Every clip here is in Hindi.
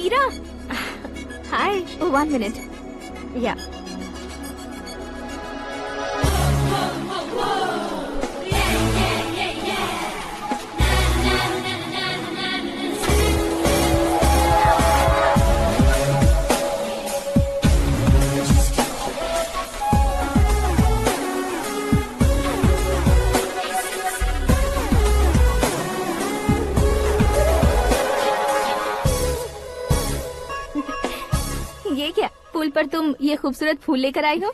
मीरा। हाय, 1 मिनट। या ये क्या, पुल पर तुम ये खूबसूरत फूल लेकर आई हो?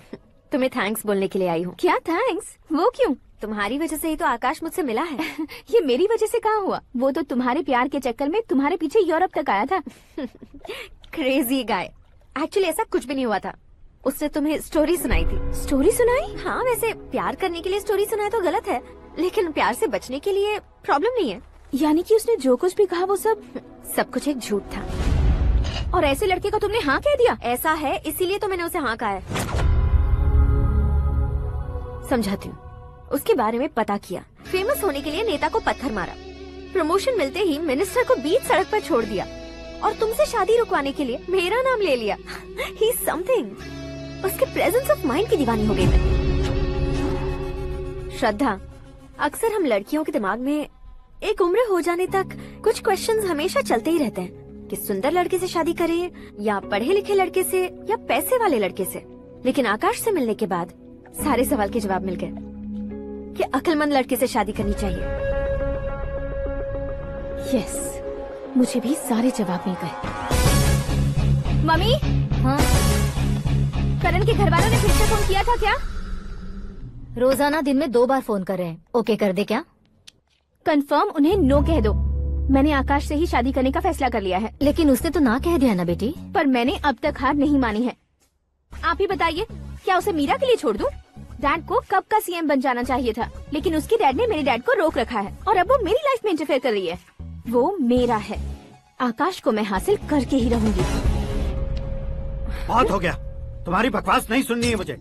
तुम्हें थैंक्स बोलने के लिए आई हूँ। क्या थैंक्स? वो क्यों? तुम्हारी वजह से ही तो आकाश मुझसे मिला है। ये मेरी वजह से कहाँ हुआ? वो तो तुम्हारे प्यार के चक्कर में तुम्हारे पीछे यूरोप तक आया था। Crazy guy. एक्चुअली ऐसा कुछ भी नहीं हुआ था। उसने तुम्हें स्टोरी सुनाई थी। स्टोरी सुनाई? हाँ, वैसे प्यार करने के लिए स्टोरी सुनाए तो गलत है, लेकिन प्यार से बचने के लिए प्रॉब्लम नहीं है। यानी कि उसने जो कुछ भी कहा वो सब कुछ एक झूठ था। और ऐसे लड़के को तुमने हाँ कह दिया? ऐसा है, इसीलिए तो मैंने उसे हाँ कहा है। समझाती हूँ। उसके बारे में पता किया। फेमस होने के लिए नेता को पत्थर मारा। प्रमोशन मिलते ही मिनिस्टर को बीच सड़क पर छोड़ दिया और तुमसे शादी रुकवाने के लिए मेरा नाम ले लिया। ही समथिंग। उसके प्रेजेंस ऑफ माइंड की दीवानी हो गई मैं। श्रद्धा, अक्सर हम लड़कियों के दिमाग में एक उम्र हो जाने तक कुछ क्वेश्चंस हमेशा चलते ही रहते हैं कि सुंदर लड़के से शादी करें या पढ़े लिखे लड़के से या पैसे वाले लड़के से। लेकिन आकाश से मिलने के बाद सारे सवाल के जवाब मिल गए कि अक्लमंद लड़के से शादी करनी चाहिए। यस, मुझे भी सारे जवाब मिल गए। मम्मी, हाँ? करण के घर वालों ने फिर से फोन किया था क्या? रोजाना दिन में 2 बार फोन कर रहे हैं। ओके कर दे क्या? कंफर्म उन्हें नो कह दो। मैंने आकाश से ही शादी करने का फैसला कर लिया है। लेकिन उसने तो ना कह दिया ना बेटी। पर मैंने अब तक हार नहीं मानी है। आप ही बताइए, क्या उसे मीरा के लिए छोड़ दूं? डैड को कब का सीएम बन जाना चाहिए था, लेकिन उसके डैड ने मेरे डैड को रोक रखा है और अब वो मेरी लाइफ में इंटरफेयर कर रही है। वो मेरा है। आकाश को मैं हासिल करके ही रहूंगी। बहुत हो गया, तुम्हारी बकवास नहीं सुननी है मुझे।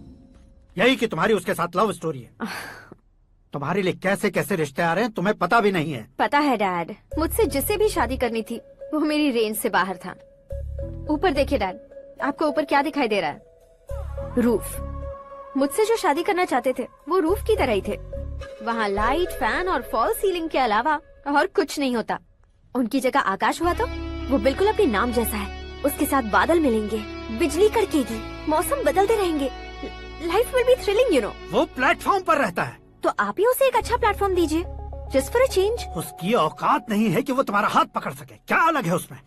यही कि तुम्हारी उसके साथ लव स्टोरी है। तुम्हारे लिए कैसे कैसे रिश्ते आ रहे हैं तुम्हें पता भी नहीं है। पता है डैड, मुझसे जिसे भी शादी करनी थी वो मेरी रेंज से बाहर था। ऊपर देखिए डैड, आपको ऊपर क्या दिखाई दे रहा है? रूफ। मुझसे जो शादी करना चाहते थे वो रूफ की तरह ही थे। वहाँ लाइट, फैन और फॉल सीलिंग के अलावा और कुछ नहीं होता। उनकी जगह आकाश हुआ तो वो बिल्कुल अपने नाम जैसा है। उसके साथ बादल मिलेंगे, बिजली कड़केगी, मौसम बदलते रहेंगे। Life will be thrilling, you know. वो प्लेटफॉर्म पर रहता है तो आप ही उसे एक अच्छा प्लेटफॉर्म दीजिए, जस्ट फॉर अ चेंज। उसकी औकात नहीं है कि वो तुम्हारा हाथ पकड़ सके। क्या अलग है उसमें?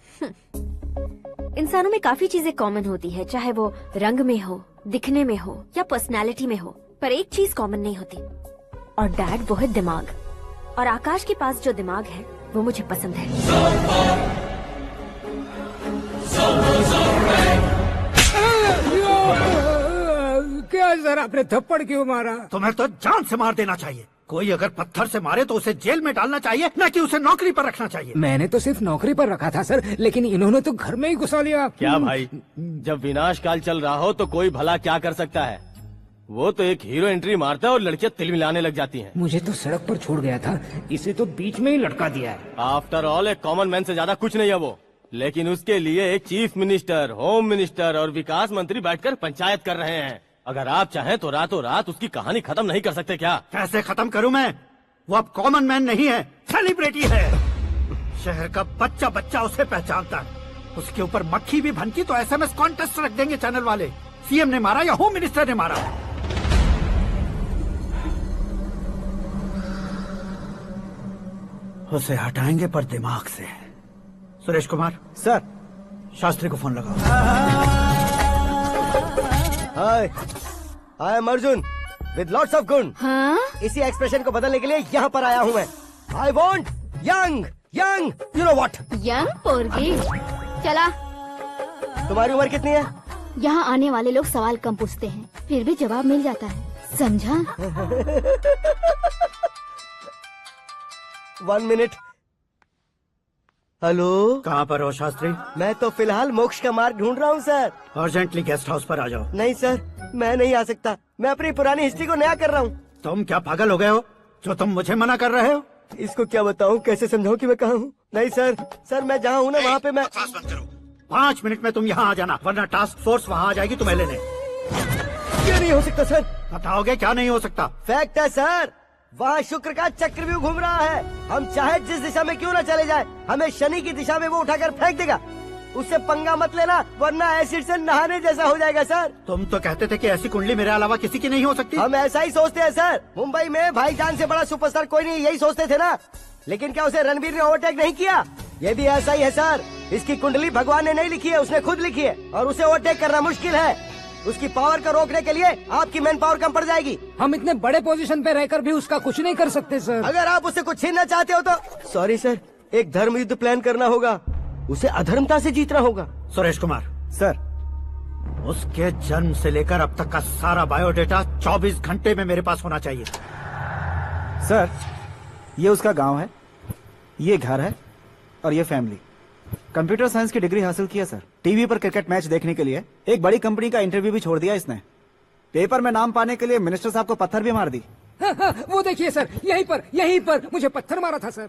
इंसानों में काफी चीजें कॉमन होती है, चाहे वो रंग में हो, दिखने में हो या पर्सनालिटी में हो, पर एक चीज कॉमन नहीं होती, और डैड वो है दिमाग। और आकाश के पास जो दिमाग है वो मुझे पसंद है। क्या सर, आपने थप्पड़ क्यों मारा? तुम्हें तो जान से मार देना चाहिए। कोई अगर पत्थर से मारे तो उसे जेल में डालना चाहिए, न कि उसे नौकरी पर रखना चाहिए। मैंने तो सिर्फ नौकरी पर रखा था सर, लेकिन इन्होंने तो घर में ही घुसा लिया। क्या भाई, जब विनाश काल चल रहा हो तो कोई भला क्या कर सकता है? वो तो एक हीरो एंट्री मारता है और लड़कियां तिल मिलाने लग जाती हैं। मुझे तो सड़क पर छोड़ गया था, इसे तो बीच में ही लटका दिया है। आफ्टर ऑल एक कॉमन मैन से ज्यादा कुछ नहीं है वो, लेकिन उसके लिए एक चीफ मिनिस्टर, होम मिनिस्टर और विकास मंत्री बैठकर पंचायत कर रहे हैं। अगर आप चाहें तो रातों रात उसकी कहानी खत्म नहीं कर सकते क्या? कैसे खत्म करूं मैं? वो अब कॉमन मैन नहीं है, सेलिब्रिटी है। शहर का बच्चा बच्चा उसे पहचानता है। उसके ऊपर मक्खी भी भनकी तो एसएमएस कॉन्टेस्ट रख देंगे चैनल वाले। सीएम ने मारा या होम मिनिस्टर ने मारा। उसे हटाएंगे पर दिमाग से। सुरेश कुमार सर, शास्त्री को फोन लगाओ। Hi, I am Arjun with lots of गुण। हाँ? इसी एक्सप्रेशन को बदलने के लिए यहाँ पर आया हूँ मैं। I want young young, you know what? Young पोरगी। चला। तुम्हारी उम्र कितनी है? यहाँ आने वाले लोग सवाल कम पूछते हैं, फिर भी जवाब मिल जाता है, समझा? 1 मिनट। हेलो, कहाँ पर हो शास्त्री? मैं तो फिलहाल मोक्ष का मार्ग ढूंढ रहा हूँ सर। अर्जेंटली गेस्ट हाउस पर आ जाओ। नहीं सर, मैं नहीं आ सकता। मैं अपनी पुरानी हिस्ट्री को नया कर रहा हूँ। तुम क्या पागल हो गए हो जो तुम मुझे मना कर रहे हो? इसको क्या बताऊँ, कैसे समझाऊँ कि मैं कहाँ हूँ? नहीं सर, सर मैं जहाँ हूँ ना वहाँ पे मैं। 5 मिनट में तुम यहाँ आ जाना, वरना टास्क फोर्स वहाँ आ जाएगी तुम्हें लेने। क्यों नहीं हो सकता सर? बताओगे क्या नहीं हो सकता? फैक्ट है सर, वहाँ शुक्र का चक्रव्यूह घूम रहा है। हम चाहे जिस दिशा में क्यों न चले जाए, हमें शनि की दिशा में वो उठाकर फेंक देगा। उससे पंगा मत लेना, वरना एसिड से नहाने जैसा हो जाएगा सर। तुम तो कहते थे कि ऐसी कुंडली मेरे अलावा किसी की नहीं हो सकती। हम ऐसा ही सोचते हैं सर। मुंबई में भाईजान से बड़ा सुपरस्टार कोई नहीं, यही सोचते थे ना। लेकिन क्या उसे रणवीर ने ओवरटेक नहीं किया? ये भी ऐसा ही है सर। इसकी कुंडली भगवान ने नहीं लिखी है, उसने खुद लिखी है, और उसे ओवरटेक करना मुश्किल है। उसकी पावर को रोकने के लिए आपकी मैन पावर कम पड़ जाएगी। हम इतने बड़े पोजीशन पे रहकर भी उसका कुछ नहीं कर सकते सर। अगर आप उससे कुछ छीनना चाहते हो तो सॉरी सर, एक धर्म युद्ध प्लान करना होगा। उसे अधर्मता से जीतना होगा। सुरेश कुमार सर, उसके जन्म से लेकर अब तक का सारा बायोडेटा 24 घंटे में मेरे पास होना चाहिए। सर, ये उसका गांव है, ये घर है और ये फैमिली। कंप्यूटर साइंस की डिग्री हासिल किया सर। टीवी पर क्रिकेट मैच देखने के लिए एक बड़ी कंपनी का इंटरव्यू भी छोड़ दिया इसने। पेपर में नाम पाने के लिए मिनिस्टर साहब को पत्थर भी मार दी। हाँ, हाँ, वो देखिए सर, यहीं पर मुझे पत्थर मारा था सर।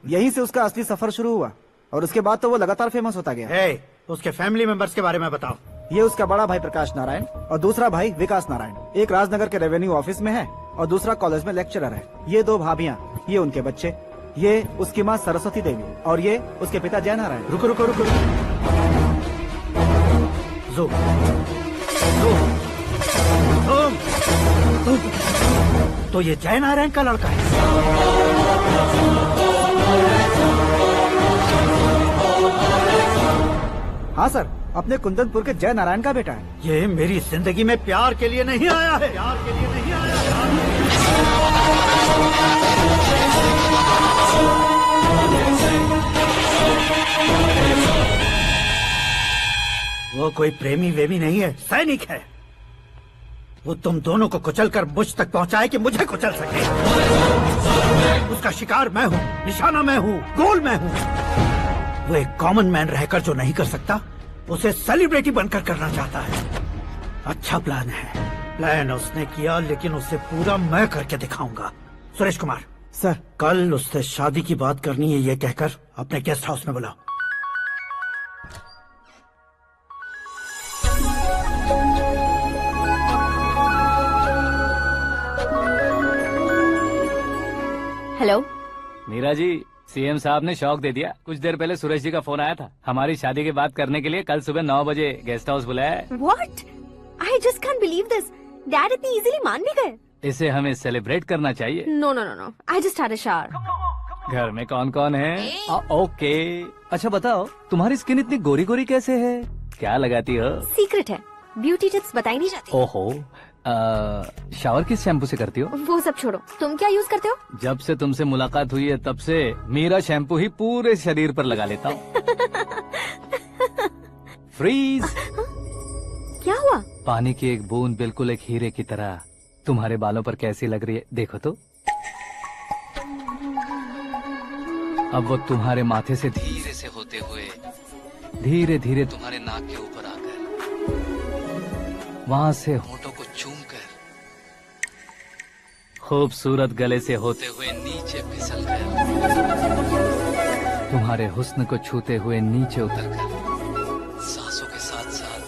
यहीं से उसका असली सफर शुरू हुआ और उसके बाद तो वो लगातार फेमस होता गया। हे, उसके फैमिली मेंबर्स के बारे में बताओ। ये उसका बड़ा भाई प्रकाश नारायण और दूसरा भाई विकास नारायण। एक राजनगर के रेवेन्यू ऑफिस में है और दूसरा कॉलेज में लेक्चरर है। ये 2 भाभियां, ये उनके बच्चे, ये उसकी माँ सरस्वती देवी और ये उसके पिता जय नारायण। रुको रुको रुको, जो तो ये जय नारायण का लड़का है। हाँ सर, अपने कुंदनपुर के जय नारायण का बेटा है। ये मेरी जिंदगी में प्यार के लिए नहीं आया है, प्यार के लिए नहीं आया है। वो कोई प्रेमी वेमी नहीं है, सैनिक है। वो तुम दोनों को कुचलकर मुझ तक पहुंचाए कि मुझे कुचल सके। उसका शिकार मैं हूँ, निशाना मैं हूँ, गोल मैं हूँ। वो एक कॉमन मैन रहकर जो नहीं कर सकता, उसे सेलिब्रिटी बनकर करना चाहता है। अच्छा प्लान है, प्लान उसने किया, लेकिन उसे पूरा मैं करके दिखाऊंगा। सुरेश कुमार सर, कल उससे शादी की बात करनी है, ये कहकर अपने गेस्ट हाउस में बुलाओ। हेलो। मीरा जी, सीएम साहब ने शौक दे दिया। कुछ देर पहले सुरेश जी का फोन आया था, हमारी शादी की बात करने के लिए कल सुबह 9 बजे गेस्ट हाउस बुलाया है। What? I just can't believe this. Dad इतनी इजीली मान भी गए। इसे हमें सेलिब्रेट करना चाहिए। No. I just had a shower. घर में कौन कौन है? ओके। अच्छा बताओ, तुम्हारी स्किन इतनी गोरी गोरी कैसे है? क्या लगाती हो? सीक्रेट है, ब्यूटी टिप्स बताई नहीं जाती। ओहो, शावर किस शैम्पू से करती हो? वो सब छोड़ो, तुम क्या यूज करते हो? जब से तुमसे मुलाकात हुई है तब से मेरा शैम्पू ही पूरे शरीर पर लगा लेता हूँ। फ्रीज। क्या हुआ? पानी की एक बूंद बिल्कुल एक हीरे की तरह तुम्हारे बालों पर कैसी लग रही है, देखो तो। अब वो तुम्हारे माथे से धीरे से होते हुए धीरे धीरे तुम्हारे नाक के ऊपर आकर वहां से होठों को चूमकर खूबसूरत गले से होते हुए नीचे फिसलकर तुम्हारे हुस्न को छूते हुए नीचे उतरकर सांसों के साथ साथ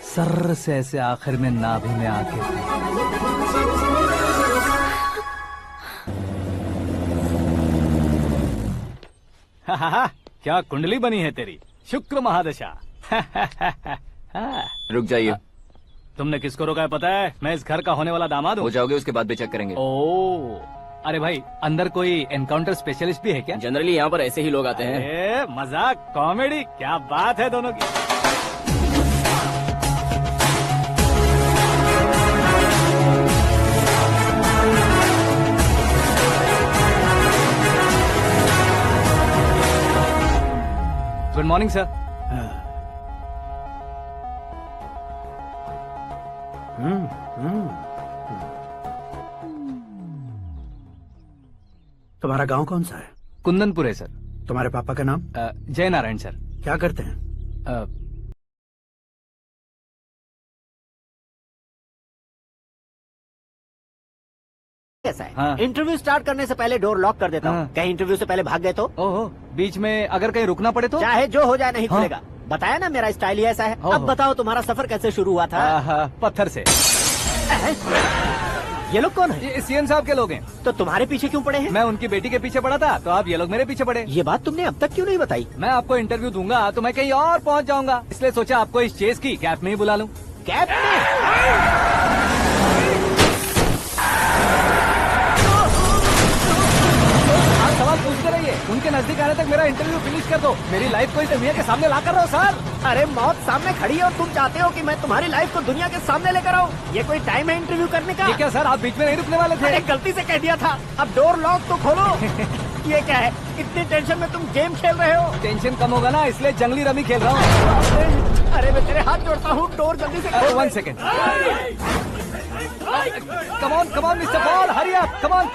सर्र से ऐसे आखिर में नाभि में आके क्या कुंडली बनी है तेरी, शुक्र महादशा। रुक जाइए। तुमने किसको रोका है पता है? मैं इस घर का होने वाला दामाद हूँ। हो जाओगे उसके बाद भी चेक करेंगे। ओ, अरे भाई, अंदर कोई एनकाउंटर स्पेशलिस्ट भी है क्या? जनरली यहाँ पर ऐसे ही लोग आते हैं। अरे मजाक, कॉमेडी, क्या बात है दोनों की। Good morning sir. तुम्हारा गांव कौन सा है? कुंदनपुर है सर। तुम्हारे पापा का नाम? जय नारायण सर। क्या करते हैं? कैसा है? हाँ। इंटरव्यू स्टार्ट करने से पहले डोर लॉक कर देता हूँ। हाँ। कहीं इंटरव्यू से पहले भाग गए तो? ओहो, बीच में अगर कहीं रुकना पड़े तो? चाहे जो हो जाए नहीं हाँ। खुलेगा। बताया ना मेरा स्टाइल ही ऐसा है। ओहो। अब बताओ तुम्हारा सफर कैसे शुरू हुआ था? पत्थर से। ये लोग कौन है? ये सीएम साहब के लोग हैं। तो तुम्हारे पीछे क्यों पड़े हैं? मैं उनकी बेटी के पीछे पड़ा था, तो आप ये लोग मेरे पीछे पड़े। ये बात तुमने अब तक क्यों नहीं बताई? मैं आपको इंटरव्यू दूंगा तो मैं कहीं और पहुंच जाऊंगा, इसलिए सोचा आपको इस चेस की कैप में ही बुला लूं। कैब में? आप सवाल पूछते रहिए, उनके नजदीक आने तक मेरा इंटरव्यू फिनिश कर दो। मेरी लाइफ को इस दुनिया के सामने ला कर रहा हूँ सर। अरे मौत सामने खड़ी है और तुम चाहते हो कि मैं तुम्हारी लाइफ को दुनिया के सामने लेकर आऊं? ये कोई टाइम है इंटरव्यू करने का? ये क्या सर, आप बीच में नहीं रुकने वाले थे? अरे गलती से कह दिया था। अब डोर लॉक तो खोलो। ये क्या है? इतनी टेंशन में तुम गेम खेल रहे हो? टेंशन कम होगा ना, इसलिए जंगली रमी खेल रहा हूँ। अरे मैं तेरे हाथ जोड़ता हूँ, डोर जल्दी से खोल। 1 second. Come on, Mr. Paul, hurry up. Come on.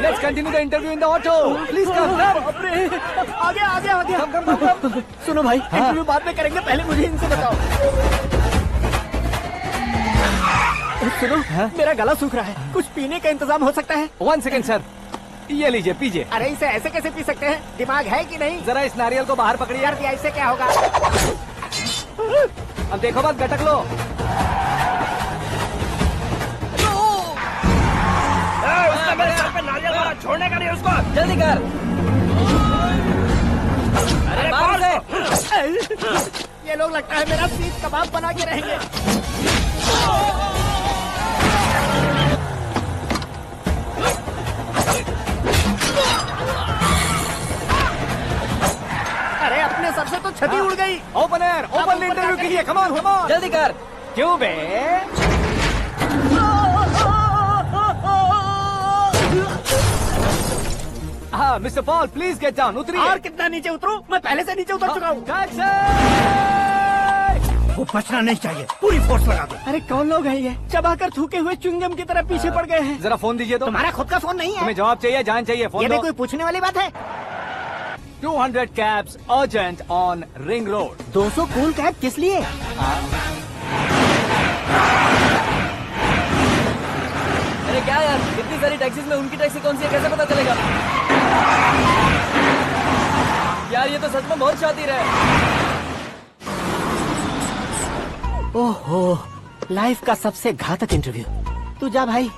Let's continue the interview in the auto. Please come. आ गया। Come. सुनो भाई, इंटरव्यू बाद में करेंगे, पहले मुझे इनसे बताओ। सुनो, मेरा गला सूख रहा है, कुछ पीने का इंतजाम हो सकता है? 1 सेकेंड सर, ये लीजिए पीजिए। अरे इसे ऐसे कैसे पी सकते हैं? दिमाग है कि नहीं? जरा इस नारियल को बाहर पकड़िए। यार ऐसे क्या होगा? अब देखो मत, गटक लो। उसने मेरे सर पे नारियल मारा, छोड़ने का नहीं उसको। जल्दी कर। अरे मार दे। ये लोग लगता है मेरा सीख कबाब बना के रहेंगे। अरे अपने सर से तो छती उड़ गई। ओपन एयर, ओपन इंटरव्यू के लिए। कम ऑन जल्दी कर। क्यों बे? हाँ mister Paul, please get down. उतरिए। और कितना नीचे उतरूं? मैं पहले से नीचे उतर चुका हूँ। वो बचना नहीं चाहिए, पूरी फोर्स लगा दो। अरे कौन लोग हैं ये? चबाकर थूके हुए च्युइंगम की तरह पीछे पड़ गए हैं। जरा फोन दीजिए तो। तुम्हारा खुद का फोन नहीं है? तुम्हें जवाब चाहिए, जान चाहिए, फोन ये दो। भी कोई पूछने वाली बात है? 200 cabs urgent on Ring Road. 200 cool cab किस लिए? अरे क्या यार, इतनी सारी टैक्सीज में उनकी टैक्सी कौन सी है, कैसे पता चलेगा? यार ये तो सच में बहुत शातिर है। ओहो, लाइफ का सबसे घातक इंटरव्यू। तू जा भाई।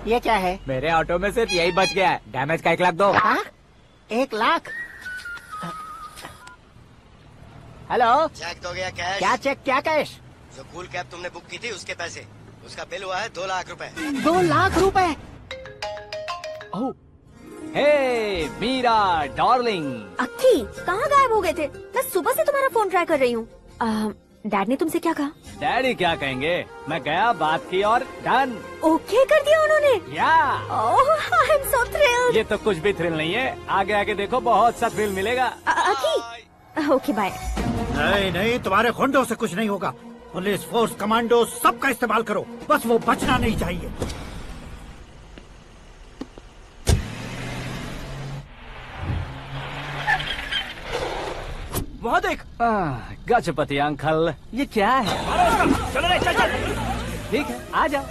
ये क्या है? मेरे ऑटो में सिर्फ यही बच गया है, डैमेज का 1 लाख दो। हाँ? 1 लाख? हेलो, चेक तो गया कैश। क्या चेक, क्या कैश? जो कूल कैब तुमने बुक की थी उसके पैसे, उसका बिल हुआ है 2 लाख रुपए। 2 लाख रुपए? हे मीरा डार्लिंग। अक्की, कहाँ गायब हो गए थे? मैं सुबह से तुम्हारा फोन ट्राई कर रही हूँ। डैड ने तुमसे क्या कहा? डैडी क्या कहेंगे, मैं गया, बात की और डन। ओके कर दिया उन्होंने? या ओह, आई एम सो थ्रिल्ड। ये तो कुछ भी थ्रिल नहीं है, आगे आगे देखो बहुत सा थ्रिल मिलेगा। अक्की, ओके बाय। नहीं, तुम्हारे गुंडों से कुछ नहीं होगा। पुलिस फोर्स, कमांडो, सबका इस्तेमाल करो, बस वो बचना नहीं चाहिए। वहाँ देख। गजपति अंकल, ये क्या है? चलो रे, चल चल। ठीक है, आ जाओ।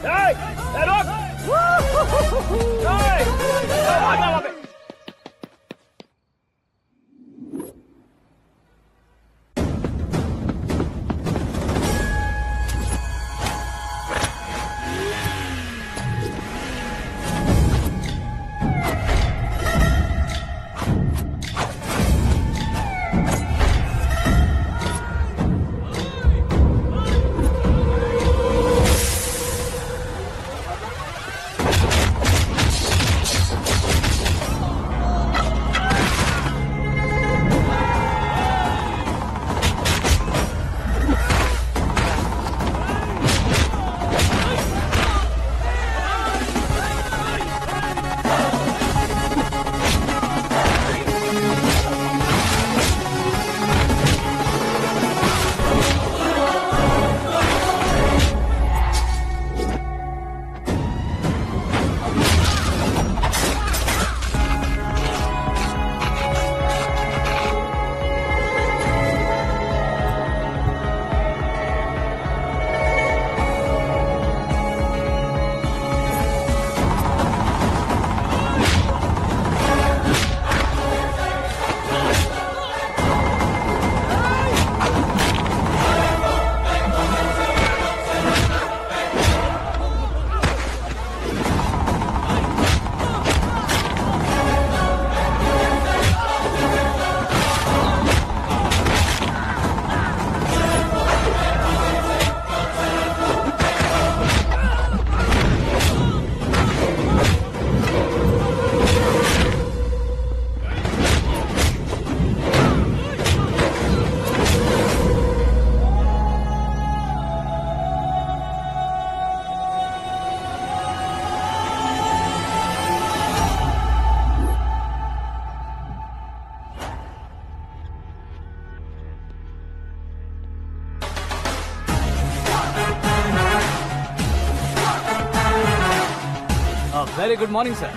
Very good morning sir.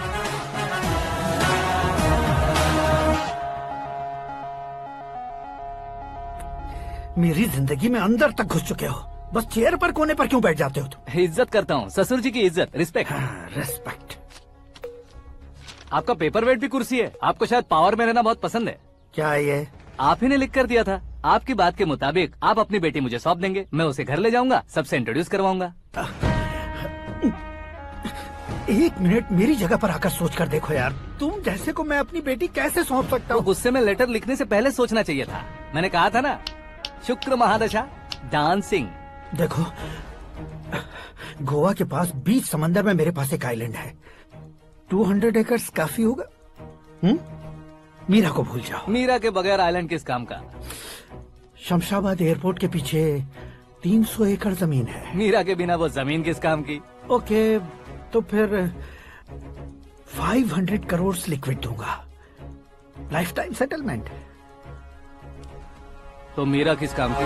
मेरी जिंदगी में अंदर तक घुस चुके हो, बस चेयर पर कोने पर क्यों बैठ जाते हो तुम? इज्जत करता हूँ, ससुर जी की इज्जत, रिस्पेक्ट। रेस्पेक्ट। आपका पेपर वेट भी कुर्सी है। आपको शायद पावर में रहना बहुत पसंद है। क्या ये? आप ही ने लिख कर दिया था। आपकी बात के मुताबिक आप अपनी बेटी मुझे सौंप देंगे, मैं उसे घर ले जाऊंगा, सबसे इंट्रोड्यूस करवाऊंगा। एक मिनट मेरी जगह पर आकर सोच कर देखो यार, तुम जैसे को मैं अपनी बेटी कैसे सौंप सकता हूँ? गुस्से में लेटर लिखने से पहले सोचना चाहिए था। मैंने कहा था ना, शुक्र महादशा डांसिंग। देखो, गोवा के पास बीच समंदर में मेरे पास एक आइलैंड है, 200 एकर्स काफी होगा। मीरा को भूल जाओ। मीरा के बगैर आइलैंड किस काम का? शमशाबाद एयरपोर्ट के पीछे 300 एकड़ जमीन है। मीरा के बिना वो जमीन किस काम की? ओके, तो फिर 500 करोड़ लिक्विड दूंगा, लाइफ टाइम सेटलमेंट। तो मीरा किस काम की?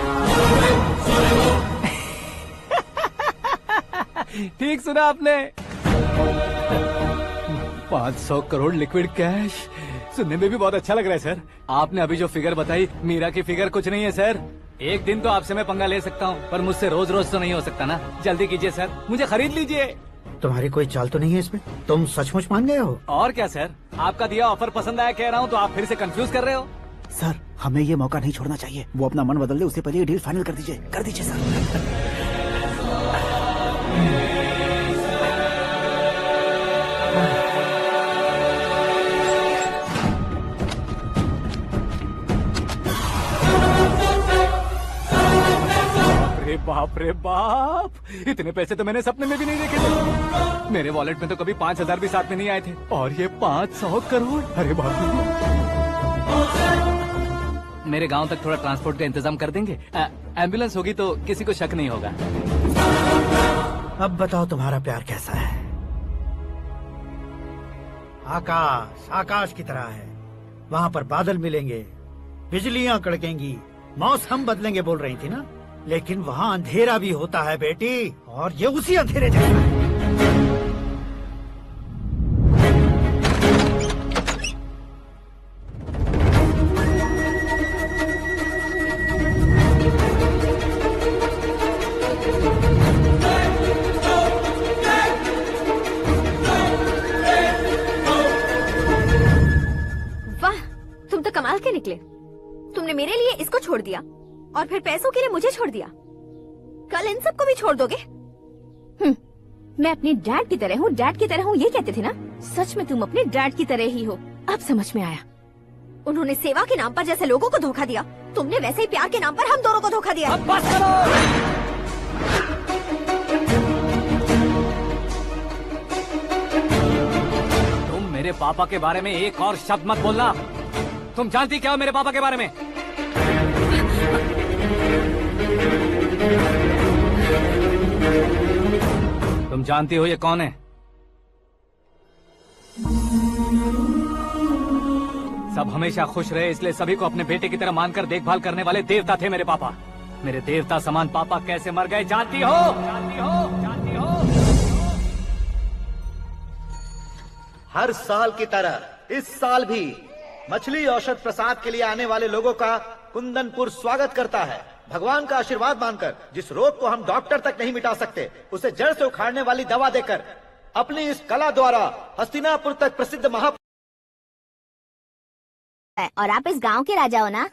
ठीक सुना आपने, 500 करोड़ लिक्विड कैश। सुनने में भी बहुत अच्छा लग रहा है सर। आपने अभी जो फिगर बताई, मीरा की फिगर कुछ नहीं है सर। एक दिन तो आपसे मैं पंगा ले सकता हूँ, पर मुझसे रोज रोज तो नहीं हो सकता ना। जल्दी कीजिए सर, मुझे खरीद लीजिए। तुम्हारी कोई चाल तो नहीं है इसमें? तुम सचमुच मान गए हो? और क्या सर, आपका दिया ऑफर पसंद आया कह रहा हूँ, तो आप फिर से कंफ्यूज कर रहे हो। सर, हमें ये मौका नहीं छोड़ना चाहिए। वो अपना मन बदल दे, उससे पहले ये डील फाइनल कर दीजिए। कर दीजिए सर। बाप रे बाप, इतने पैसे तो मैंने सपने में भी नहीं देखे थे। मेरे वॉलेट में तो कभी 5,000 भी साथ में नहीं आए थे, और ये 500 करोड़। अरे बाप रे। मेरे गांव तक थोड़ा ट्रांसपोर्ट का इंतजाम कर देंगे? एम्बुलेंस होगी तो किसी को शक नहीं होगा। अब बताओ तुम्हारा प्यार कैसा है? आकाश आकाश की तरह है, वहाँ पर बादल मिलेंगे, बिजलियाँ कड़केंगी, मौसम बदलेंगे बोल रही थी ना, लेकिन वहाँ अंधेरा भी होता है बेटी, और ये उसी अंधेरे जैसा है। वाह, तुम तो कमाल के निकले। तुमने मेरे लिए इसको छोड़ दिया और फिर पैसों के लिए मुझे छोड़ दिया। कल इन सबको भी छोड़ दोगे? मैं अपने डैड की तरह हूँ, डैड की तरह हूँ, ये कहते थे ना। सच में तुम अपने डैड की तरह ही हो, अब समझ में आया। उन्होंने सेवा के नाम पर जैसे लोगों को धोखा दिया, तुमने वैसे ही प्यार के नाम पर हम दोनों को धोखा दिया। अब बस करो। तुम मेरे पापा के बारे में एक और शब्द मत बोलना। तुम जानती क्या हो मेरे पापा के बारे में? तुम जानती हो ये कौन है? सब हमेशा खुश रहे इसलिए सभी को अपने बेटे की तरह मानकर देखभाल करने वाले देवता थे मेरे पापा। मेरे देवता समान पापा कैसे मर गए जानती हो? जानती हो? जानती हो? हर साल की तरह इस साल भी मछली औषध प्रसाद के लिए आने वाले लोगों का कुंदनपुर स्वागत करता है। भगवान का आशीर्वाद मानकर जिस रोग को हम डॉक्टर तक नहीं मिटा सकते, उसे जड़ से उखाड़ने वाली दवा देकर अपनी इस कला द्वारा हस्तिनापुर तक प्रसिद्ध महा। और आप इस गांव के राजा हो ना?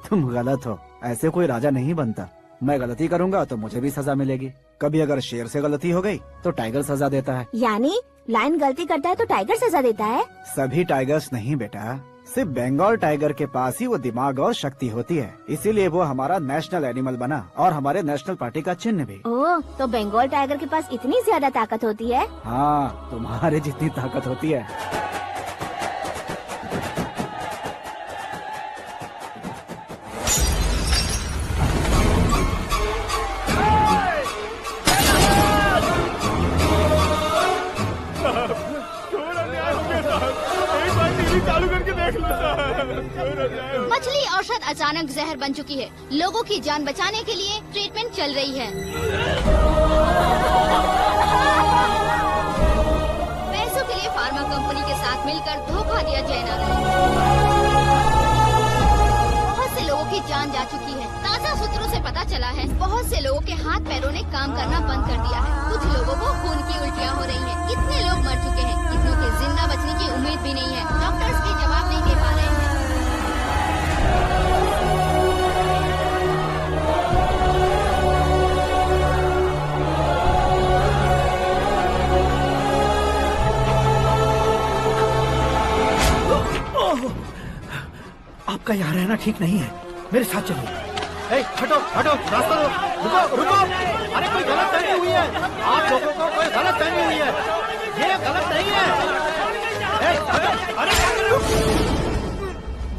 तुम गलत हो, ऐसे कोई राजा नहीं बनता। मैं गलती करूंगा तो मुझे भी सजा मिलेगी। कभी अगर शेर से गलती हो गई तो टाइगर सजा देता है। यानी लायन गलती करता है तो टाइगर सजा देता है? सभी टाइगर्स नहीं बेटा, सिर्फ बंगाल टाइगर के पास ही वो दिमाग और शक्ति होती है, इसीलिए वो हमारा नेशनल एनिमल बना और हमारे नेशनल पार्टी का चिन्ह भी। ओह, तो बंगाल टाइगर के पास इतनी ज्यादा ताकत होती है? हाँ, तुम्हारे जितनी ताकत होती है। मछली औषध अचानक जहर बन चुकी है। लोगों की जान बचाने के लिए ट्रीटमेंट चल रही है। बीमा कंपनी के साथ मिलकर धोखा दिया जयनारायण। बहुत से लोगों की जान जा चुकी है। ताज़ा सूत्रों से पता चला है बहुत से लोगों के हाथ पैरों ने काम करना बंद कर दिया है। कुछ लोगों को खून की उल्टियाँ हो रही हैं। कितने लोग मर चुके हैं, कितनों के जिंदा बचने की उम्मीद भी नहीं है। डॉक्टर्स भी जवाब नहीं दे पा रहे हैं। आपका यहाँ रहना ठीक नहीं है, मेरे साथ चलिए। हटो हटो, रास्ता रुको रुको। अरे कोई गलत फहमी हुई है, आप लोगों को कोई गलत फहमी हुई है, ये गलत नहीं है। अरे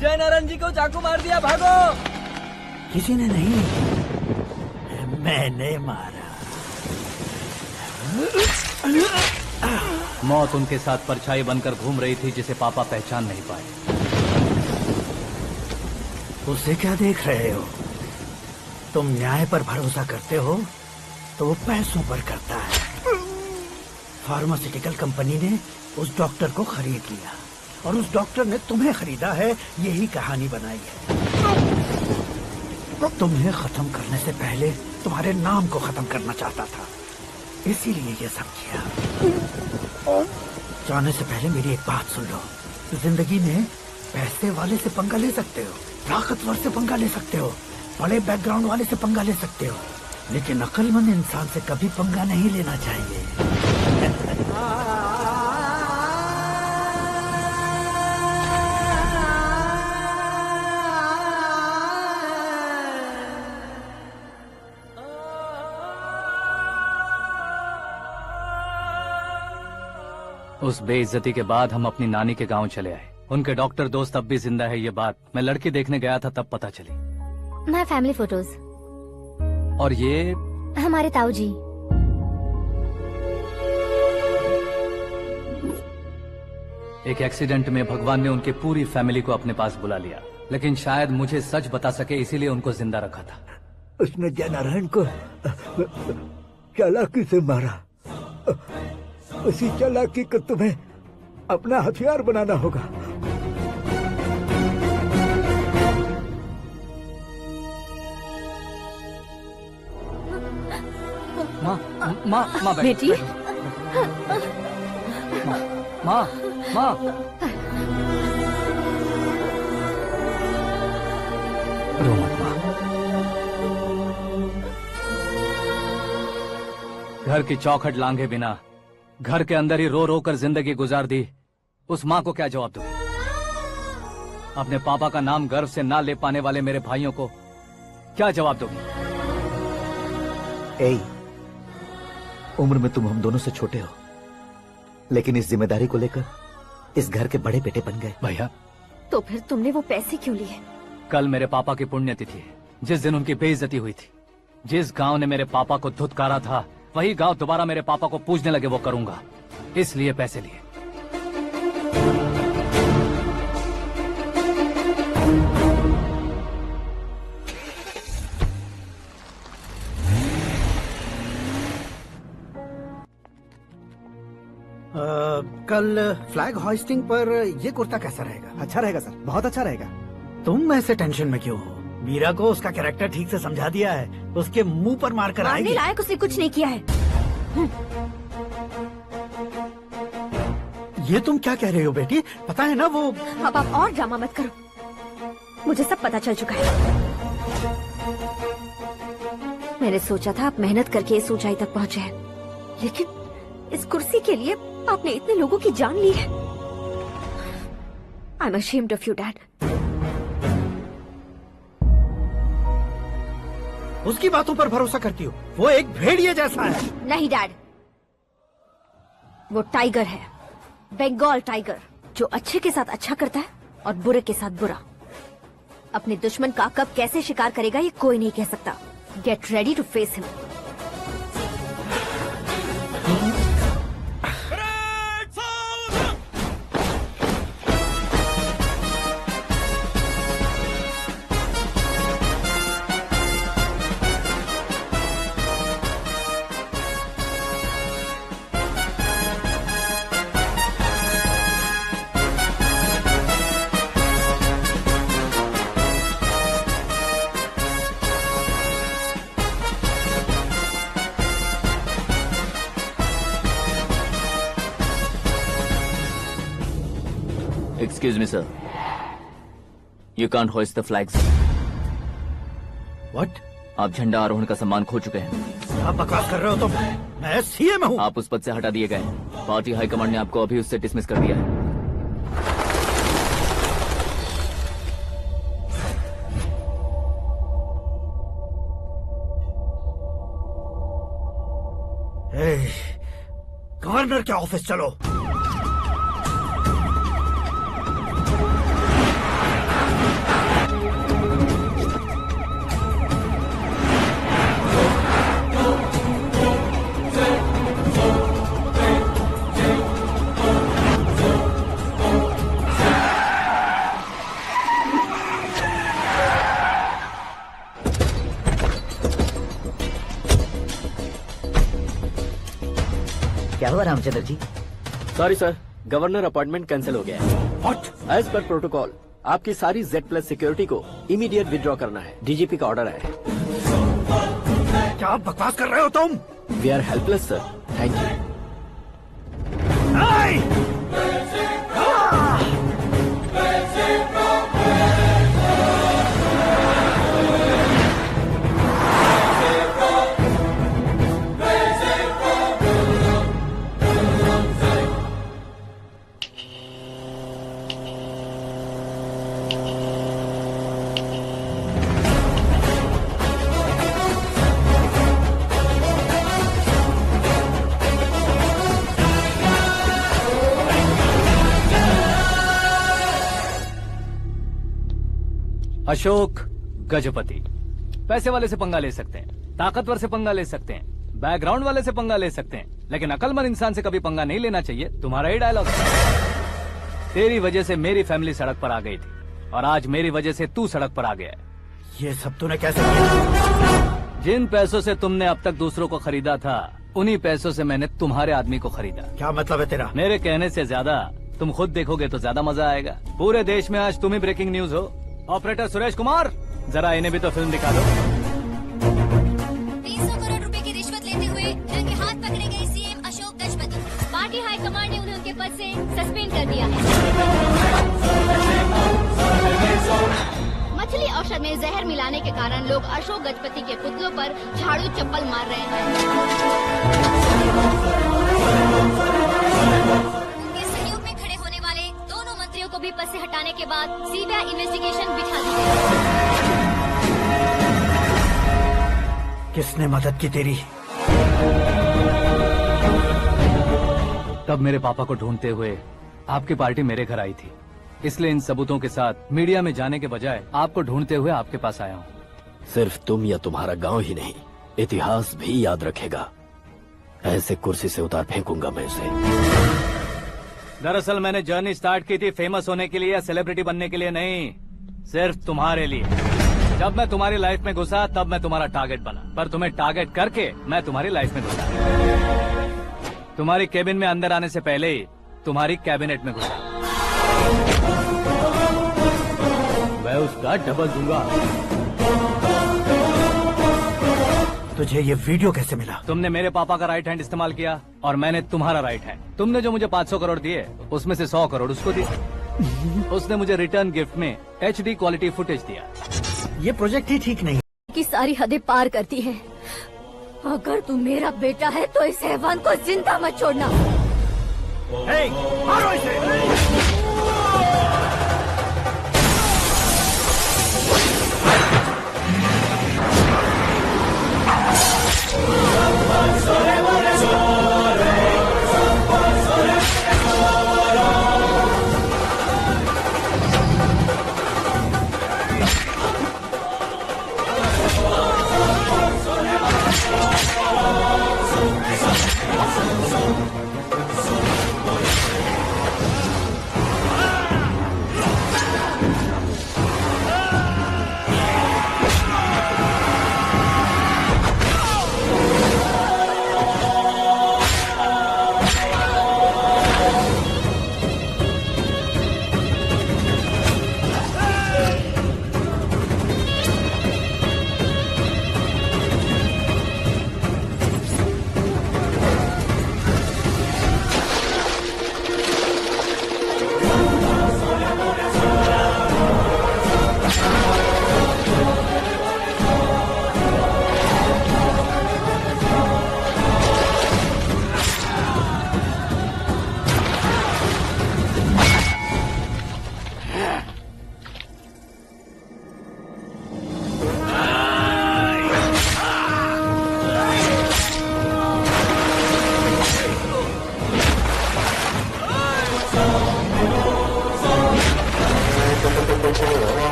जयनारायण जी को चाकू मार दिया, भागो। किसी ने नहीं, मैंने मारा। मौत उनके साथ परछाई बनकर घूम रही थी जिसे पापा पहचान नहीं पाए। उसे क्या देख रहे हो? तुम न्याय पर भरोसा करते हो तो वो पैसों पर करता है। फार्मास्यूटिकल कंपनी ने उस डॉक्टर को खरीद लिया और उस डॉक्टर ने तुम्हें खरीदा है, यही कहानी बनाई है। तुम्हें खत्म करने से पहले तुम्हारे नाम को खत्म करना चाहता था, इसीलिए ये सब किया। जाने से पहले मेरी एक बात सुन लो, जिंदगी में पैसे वाले से पंगा ले सकते हो, ताकतवर से पंगा ले सकते हो, बड़े बैकग्राउंड वाले से पंगा ले सकते हो, लेकिन अक्लमंद इंसान से कभी पंगा नहीं लेना चाहिए। उस बेइज्जती के बाद हम अपनी नानी के गांव चले आए। उनके डॉक्टर दोस्त अब भी जिंदा है, ये बात मैं लड़की देखने गया था तब पता चली। My family photos. और ये हमारे ताऊ जी। एक एक्सीडेंट में भगवान ने उनकी पूरी फैमिली को अपने पास बुला लिया, लेकिन शायद मुझे सच बता सके इसीलिए उनको जिंदा रखा था। उसने जयनारायण को चालाकी से मारा। उसी चालाकी को तुम्हें अपना हथियार बनाना होगा। माँ बेटी। माँ माँ रो मत माँ। घर की चौखट लांघे बिना घर के अंदर ही रो रो कर जिंदगी गुजार दी उस माँ को क्या जवाब दूं? अपने पापा का नाम गर्व से ना ले पाने वाले मेरे भाइयों को क्या जवाब दोगी? उम्र में तुम हम दोनों से छोटे हो, लेकिन इस जिम्मेदारी को लेकर इस घर के बड़े बेटे बन गए। भैया, तो फिर तुमने वो पैसे क्यों लिए? कल मेरे पापा की पुण्यतिथि है, जिस दिन उनकी बेइज्जती हुई थी। जिस गांव ने मेरे पापा को धुतकारा था वही गांव दोबारा मेरे पापा को पूजने लगे वो करूंगा, इसलिए पैसे लिए। कल फ्लैग होइस्टिंग पर ये कुर्ता कैसा रहेगा? अच्छा रहेगा सर, बहुत अच्छा रहेगा। तुम ऐसे टेंशन में क्यों हो? मीरा को उसका कैरेक्टर ठीक से समझा दिया है, उसके मुंह पर मारकर आएगी। लायक उसने कुछ नहीं किया है। ये तुम क्या कह रहे हो बेटी? पता है ना वो। अब आप और ड्रामा मत करो, मुझे सब पता चल चुका है। मैंने सोचा था आप मेहनत करके इस ऊंचाई तक पहुंचे हैं, लेकिन इस कुर्सी के लिए आपने इतने लोगों की जान ली है। I am ashamed of you dad. उसकी बातों पर भरोसा करती हो? वो एक भेड़िए जैसा है। नहीं डैड, वो टाइगर है, बंगाल टाइगर, जो अच्छे के साथ अच्छा करता है और बुरे के साथ बुरा। अपने दुश्मन का कब कैसे शिकार करेगा ये कोई नहीं कह सकता। Get ready to face him. Excuse me, sir. You can't hoist the flags. What? आप झंडा आरोहण का सम्मान खो चुके हैं। आप बकवास कर रहे हो तुम? मैं सीएम हूँ। आप उस पद से हटा दिए गए। पार्टी हाईकमांड ने आपको अभी उससे डिसमिस कर दिया है। गवर्नर के ऑफिस चलो। क्या हुआ Ramchandra ji? Sorry sir, governor appointment cancel हो गया है। What? एज पर प्रोटोकॉल आपकी सारी Z+ सिक्योरिटी को इमीडिएट विड्रॉ करना है। डीजीपी का ऑर्डर है। क्या आप बकवास कर रहे हो तुम? We are helpless sir. Thank you. Ashok Gajapati. पैसे वाले से पंगा ले सकते हैं, ताकतवर से पंगा ले सकते हैं, बैकग्राउंड वाले से पंगा ले सकते हैं, लेकिन अकलमंद इंसान से कभी पंगा नहीं लेना चाहिए। तुम्हारा ही डायलॉग। तेरी वजह से मेरी फैमिली सड़क पर आ गई थी और आज मेरी वजह से तू सड़क पर आ गया है। ये सब तूने कैसे किया? जिन पैसों से तुमने अब तक दूसरों को खरीदा था, उन्हीं पैसों से मैंने तुम्हारे आदमी को खरीदा। क्या मतलब है तेरा? मेरे कहने से ज्यादा तुम खुद देखोगे तो ज्यादा मजा आएगा। पूरे देश में आज तुम ही ब्रेकिंग न्यूज हो। ऑपरेटर सुरेश कुमार, जरा इन्हें भी तो फिल्म दिखा दो। 300 करोड़ रुपए की रिश्वत लेते हुए रंगे हाथ पकड़े गए CM Ashok Gajapati. Party high command ने उन्हें उनके पद से सस्पेंड कर दिया है। मछली औषध में जहर मिलाने के कारण लोग अशोक गजपति के पुतलों पर झाड़ू चप्पल मार रहे हैं। उनके सहयोग में खड़े होने वाले दोनों मंत्रियों को भी पद से हटाने के बाद सीबीआई इन्वेस्टिगेशन बिठा दी गई। किसने मदद की तेरी? तब मेरे पापा को ढूंढते हुए आपकी पार्टी मेरे घर आई थी, इसलिए इन सबूतों के साथ मीडिया में जाने के बजाय आपको ढूंढते हुए आपके पास आया हूँ। सिर्फ तुम या तुम्हारा गांव ही नहीं, इतिहास भी याद रखेगा। ऐसे कुर्सी से उतार फेंकूंगा मैं उसे। दरअसल मैंने जर्नी स्टार्ट की थी फेमस होने के लिए या सेलिब्रिटी बनने के लिए नहीं, सिर्फ तुम्हारे लिए। जब मैं तुम्हारी लाइफ में घुसा तब मैं तुम्हारा टारगेट बना, पर तुम्हें टारगेट करके मैं तुम्हारी लाइफ में घुसा। तुम्हारी केबिन में अंदर आने से पहले ही तुम्हारी कैबिनेट में घुसा। मैं उसका डबल दूंगा। तुझे ये वीडियो कैसे मिला? तुमने मेरे पापा का राइट हैंड इस्तेमाल किया और मैंने तुम्हारा राइट हैंड। तुमने जो मुझे 500 करोड़ दिए उसमें से 100 करोड़ उसको दिए। उसने मुझे रिटर्न गिफ्ट में HD क्वालिटी फुटेज दिया। ये प्रोजेक्ट ही ठीक नहीं की सारी हदें पार करती है। अगर तू मेरा बेटा है तो इस हैवान को जिंदा मत छोड़ना। मारो इसे।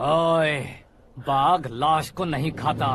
ओए, बाघ लाश को नहीं खाता।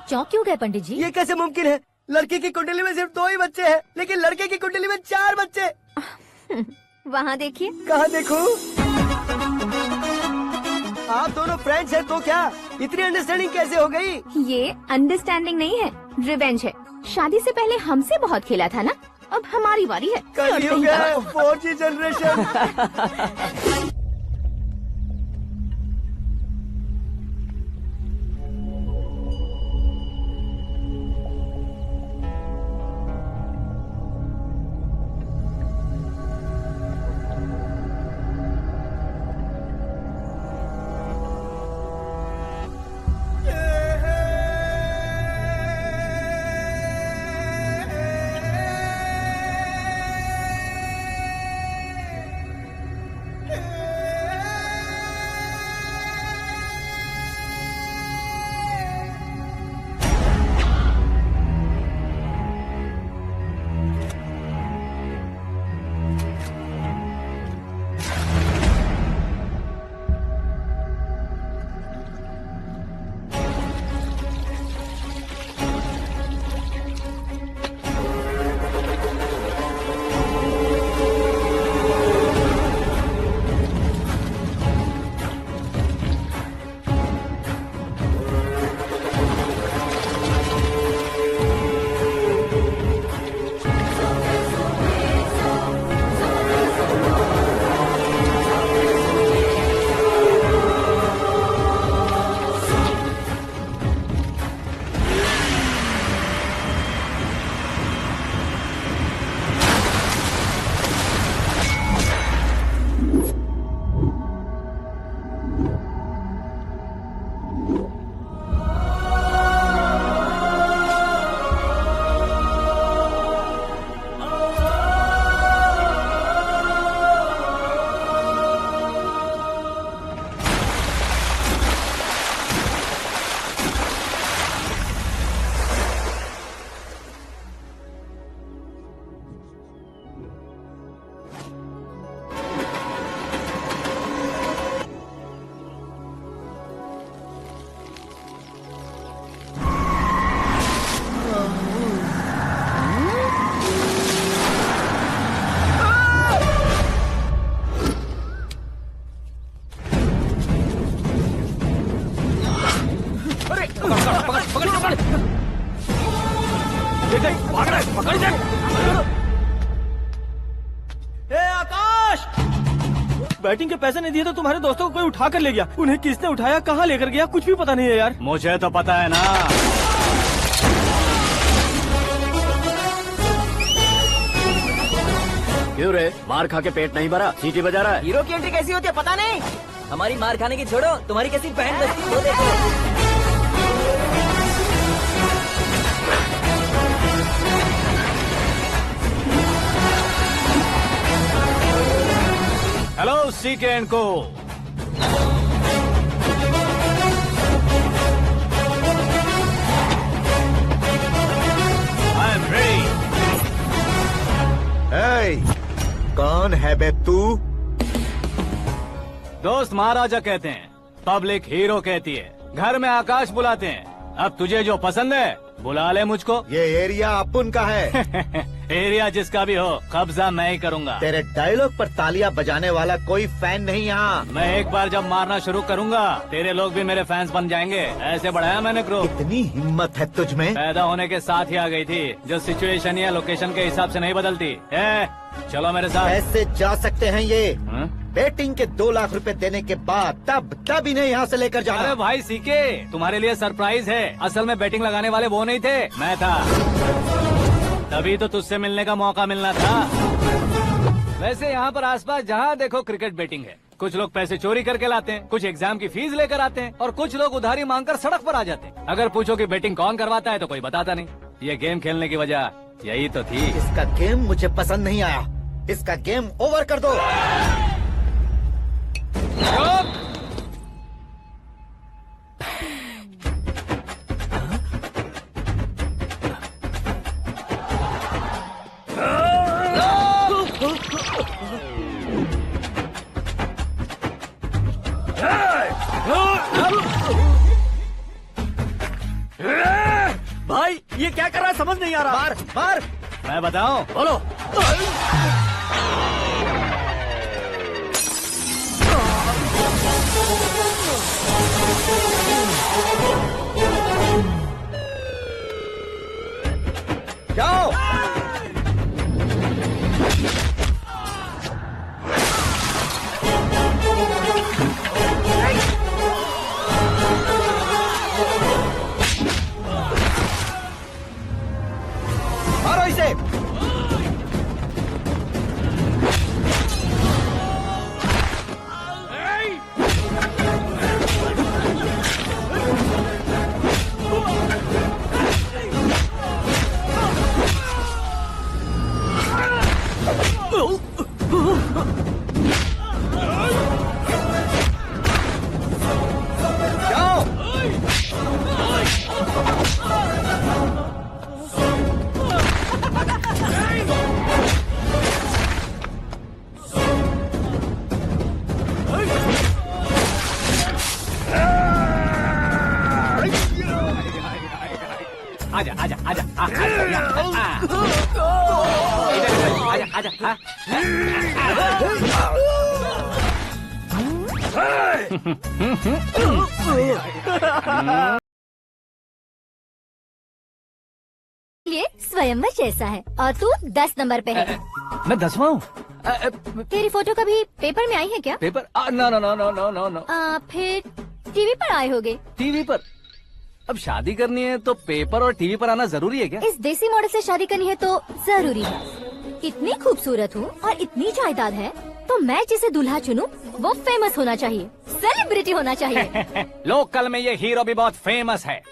चौंक क्यों गए पंडित जी? ये कैसे मुमकिन है? लड़की की कुंडली में सिर्फ 2 ही बच्चे हैं, लेकिन लड़के की कुंडली में 4 बच्चे। वहाँ देखिए। कहाँ देखूं? आप दोनों फ्रेंड्स हैं तो क्या इतनी अंडरस्टैंडिंग कैसे हो गई? ये अंडरस्टैंडिंग नहीं है, रिवेंज है। शादी से पहले हमसे बहुत खेला था ना, अब हमारी बारी है। कलयुग है, 4G जनरेशन। बैटिंग के पैसे नहीं दिए तो तुम्हारे दोस्तों को कोई उठा कर ले गया। उन्हें किसने उठाया, कहाँ लेकर गया, कुछ भी पता नहीं है यार। मुझे तो पता है ना। क्यों रे, मार खा के पेट नहीं भरा, सीटी बजा रहा है? हीरो की एंट्री कैसी होती है पता नहीं। हमारी मार खाने की छोड़ो, तुम्हारी कैसी बहन बचती है वो देखो। हेलो सीके एंड को। I am ready. कौन है बे तू? दोस्त महाराजा कहते हैं, पब्लिक हीरो कहती है, घर में आकाश बुलाते हैं। अब तुझे जो पसंद है बुला ले मुझको। ये एरिया अपुन का है। एरिया जिसका भी हो, कब्जा मैं ही करूंगा। तेरे डायलॉग पर तालियां बजाने वाला कोई फैन नहीं यहाँ। मैं एक बार जब मारना शुरू करूंगा, तेरे लोग भी मेरे फैंस बन जाएंगे। ऐसे बढ़ाया मैंने ग्रुप। कितनी हिम्मत है तुझ में। पैदा होने के साथ ही आ गई थी, जो सिचुएशन या लोकेशन के हिसाब से नहीं बदलती। चलो मेरे साथ। कैसे जा सकते हैं ये? बेटिंग के 2 लाख रुपए देने के बाद तब इन्हें यहाँ से लेकर जाना। अरे भाई सीके, तुम्हारे लिए सरप्राइज है। असल में बैटिंग लगाने वाले वो नहीं थे, मैं था। तभी तो तुझसे मिलने का मौका मिलना था। वैसे यहाँ पर आसपास जहाँ देखो क्रिकेट बैटिंग है। कुछ लोग पैसे चोरी करके लाते हैं, कुछ एग्जाम की फीस लेकर आते हैं, और कुछ लोग उधारी मांगकर सड़क पर आ जाते हैं। अगर पूछो कि बैटिंग कौन करवाता है तो कोई बताता नहीं। ये गेम खेलने की वजह यही तो थी। इसका गेम मुझे पसंद नहीं आया। इसका गेम ओवर कर दो। भाई ये क्या कर रहा है, समझ नहीं आ रहा। मार मार। मैं बताऊं? बोलो। जाओ। मारो इसे। आजा आजा आजा आजा आजा ये स्वयंवर जैसा है और तू 10 नंबर पे है। मैं 10वां हूँ। तेरी फोटो कभी पेपर में आई है क्या? Paper? No no no no no no no. फिर टीवी पर आए होगे। टीवी पर? अब शादी करनी है तो पेपर और टीवी पर आना जरूरी है क्या? इस देसी मॉडल से शादी करनी है तो जरूरी है। इतनी खूबसूरत हूँ और इतनी जायदाद है तो मैं जिसे दूल्हा चुनूं वो फेमस होना चाहिए, सेलिब्रिटी होना चाहिए। लोकल में ये हीरो भी बहुत फेमस है।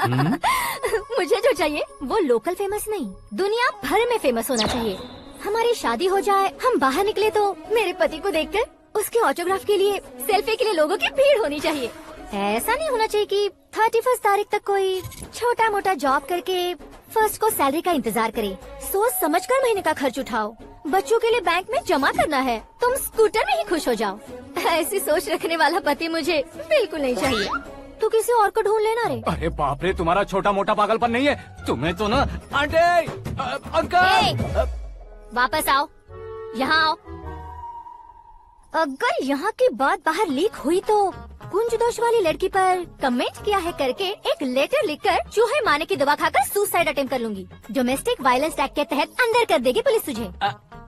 मुझे जो चाहिए वो लोकल फेमस नहीं, दुनिया भर में फेमस होना चाहिए। हमारी शादी हो जाए, हम बाहर निकले तो मेरे पति को देखकर उसके ऑटोग्राफ के लिए, सेल्फी के लिए लोगों की भीड़ होनी चाहिए। ऐसा नहीं होना चाहिए कि 31 तारीख तक कोई छोटा मोटा जॉब करके 1 को सैलरी का इंतजार करे। सोच समझकर महीने का खर्च उठाओ। बच्चों के लिए बैंक में जमा करना है, तुम स्कूटर में ही खुश हो जाओ। ऐसी सोच रखने वाला पति मुझे बिल्कुल नहीं चाहिए। तू किसी और को ढूंढ लेना रे। अरे बाप रे, तुम्हारा छोटा मोटा पागलपन नहीं है। तुम्हें तो ना आंटी, अंकल। वापस आओ, यहाँ आओ। अगर यहाँ की बात बाहर लीक हुई तो कुंज दोष वाली लड़की पर कमेंट किया है करके एक लेटर लिखकर चूहे मारने की दवा खाकर सुसाइड अटेम्प्ट कर लूंगी। डोमेस्टिक वायलेंस एक्ट के तहत अंदर कर देगी पुलिस तुझे।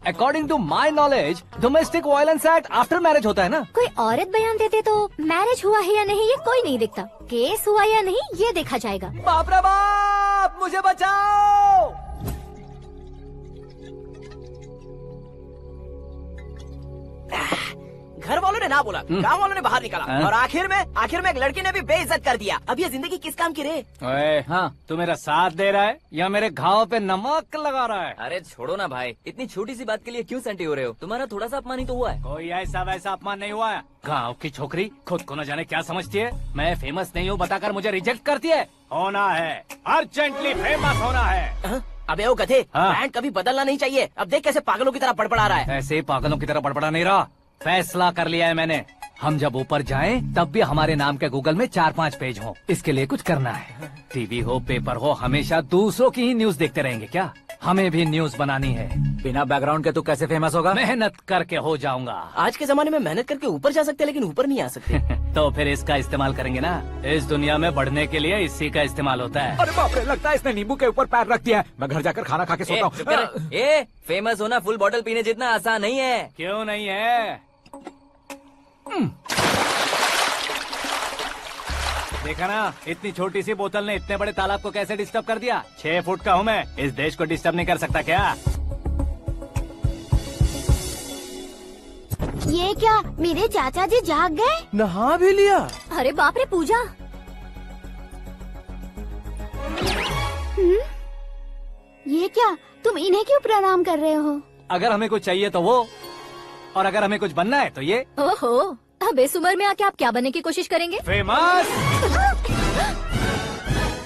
According to my knowledge domestic violence act after marriage होता है ना? कोई औरत बयान देते तो मैरिज हुआ है या नहीं ये कोई नहीं देखता, केस हुआ या नहीं ये देखा जाएगा। बाप रे बाप, मुझे बचाओ। घर वालों ने ना बोला, गांव वालों ने बाहर निकाला, और आखिर में एक लड़की ने भी बेइज्जत कर दिया। अब ये जिंदगी किस काम की रे? ओए, हाँ, तू मेरा साथ दे रहा है या मेरे घाव पे नमक लगा रहा है? अरे छोड़ो ना भाई, इतनी छोटी सी बात के लिए क्यों सेंटी हो रहे हो? तुम्हारा थोड़ा सा अपमान ही तो हुआ है। कोई ऐसा वैसा अपमान नहीं हुआ है। गाँव की छोकरी खुद को न जाने क्या समझती है। मैं फेमस नहीं हूँ बताकर मुझे रिजेक्ट करती है। होना है, अर्जेंटली फेमस होना है। अबे ओ गधे, ब्रांड कभी बदलना नहीं चाहिए। अब देख कैसे पागलों की तरह बड़बड़ा रहा है। ऐसे ही पागलों की तरह बड़बड़ा नहीं रहा। फैसला कर लिया है मैंने। हम जब ऊपर जाएं तब भी हमारे नाम के गूगल में 4-5 पेज हो। इसके लिए कुछ करना है। टीवी हो, पेपर हो, हमेशा दूसरों की ही न्यूज देखते रहेंगे क्या? हमें भी न्यूज बनानी है। बिना बैकग्राउंड के तू कैसे फेमस होगा? मेहनत करके हो जाऊंगा। आज के जमाने में मेहनत करके ऊपर जा सकते हैं, लेकिन ऊपर नहीं आ सकते। तो फिर इसका इस्तेमाल करेंगे ना। इस दुनिया में बढ़ने के लिए इसी का इस्तेमाल होता है। अरे बाप रे, लगता है इसने नींबू के ऊपर पैर रख दिया है। मैं घर जाकर खाना खा के सोता हूँ। ए, फेमस होना फुल बॉटल पीने जितना आसान नहीं है। क्यों नहीं है? देखा ना, इतनी छोटी सी बोतल ने इतने बड़े तालाब को कैसे डिस्टर्ब कर दिया। 6 फुट का हूँ मैं, इस देश को डिस्टर्ब नहीं कर सकता क्या? ये क्या, मेरे चाचा जी जाग गए? नहा भी लिया? अरे बाप रे पूजा, ये क्या, तुम इन्हें क्यों प्रणाम कर रहे हो? अगर हमें कुछ चाहिए तो वो, और अगर हमें कुछ बनना है तो ये। ओहो, अब इस उम्र में आके आप क्या बनने की कोशिश करेंगे? फेमस।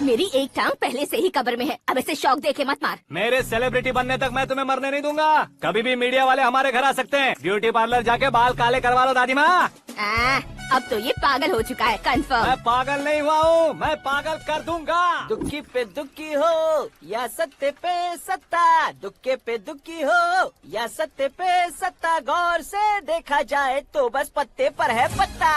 मेरी एक टांग पहले से ही कब्र में है, अब इसे शौक देके मत मार। मेरे सेलिब्रिटी बनने तक मैं तुम्हें मरने नहीं दूंगा। कभी भी मीडिया वाले हमारे घर आ सकते हैं। ब्यूटी पार्लर जाके बाल काले करवा लो दादी माँ। अब तो ये पागल हो चुका है, कंफर्म। मैं पागल नहीं हुआ हूँ, मैं पागल कर दूंगा। दुखी पे दुखी हो या सत्ते पे सत्ता, दुखे पे दुखी हो या सत्ते पे सत्ता, गौर से देखा जाए तो बस पत्ते पर है पत्ता।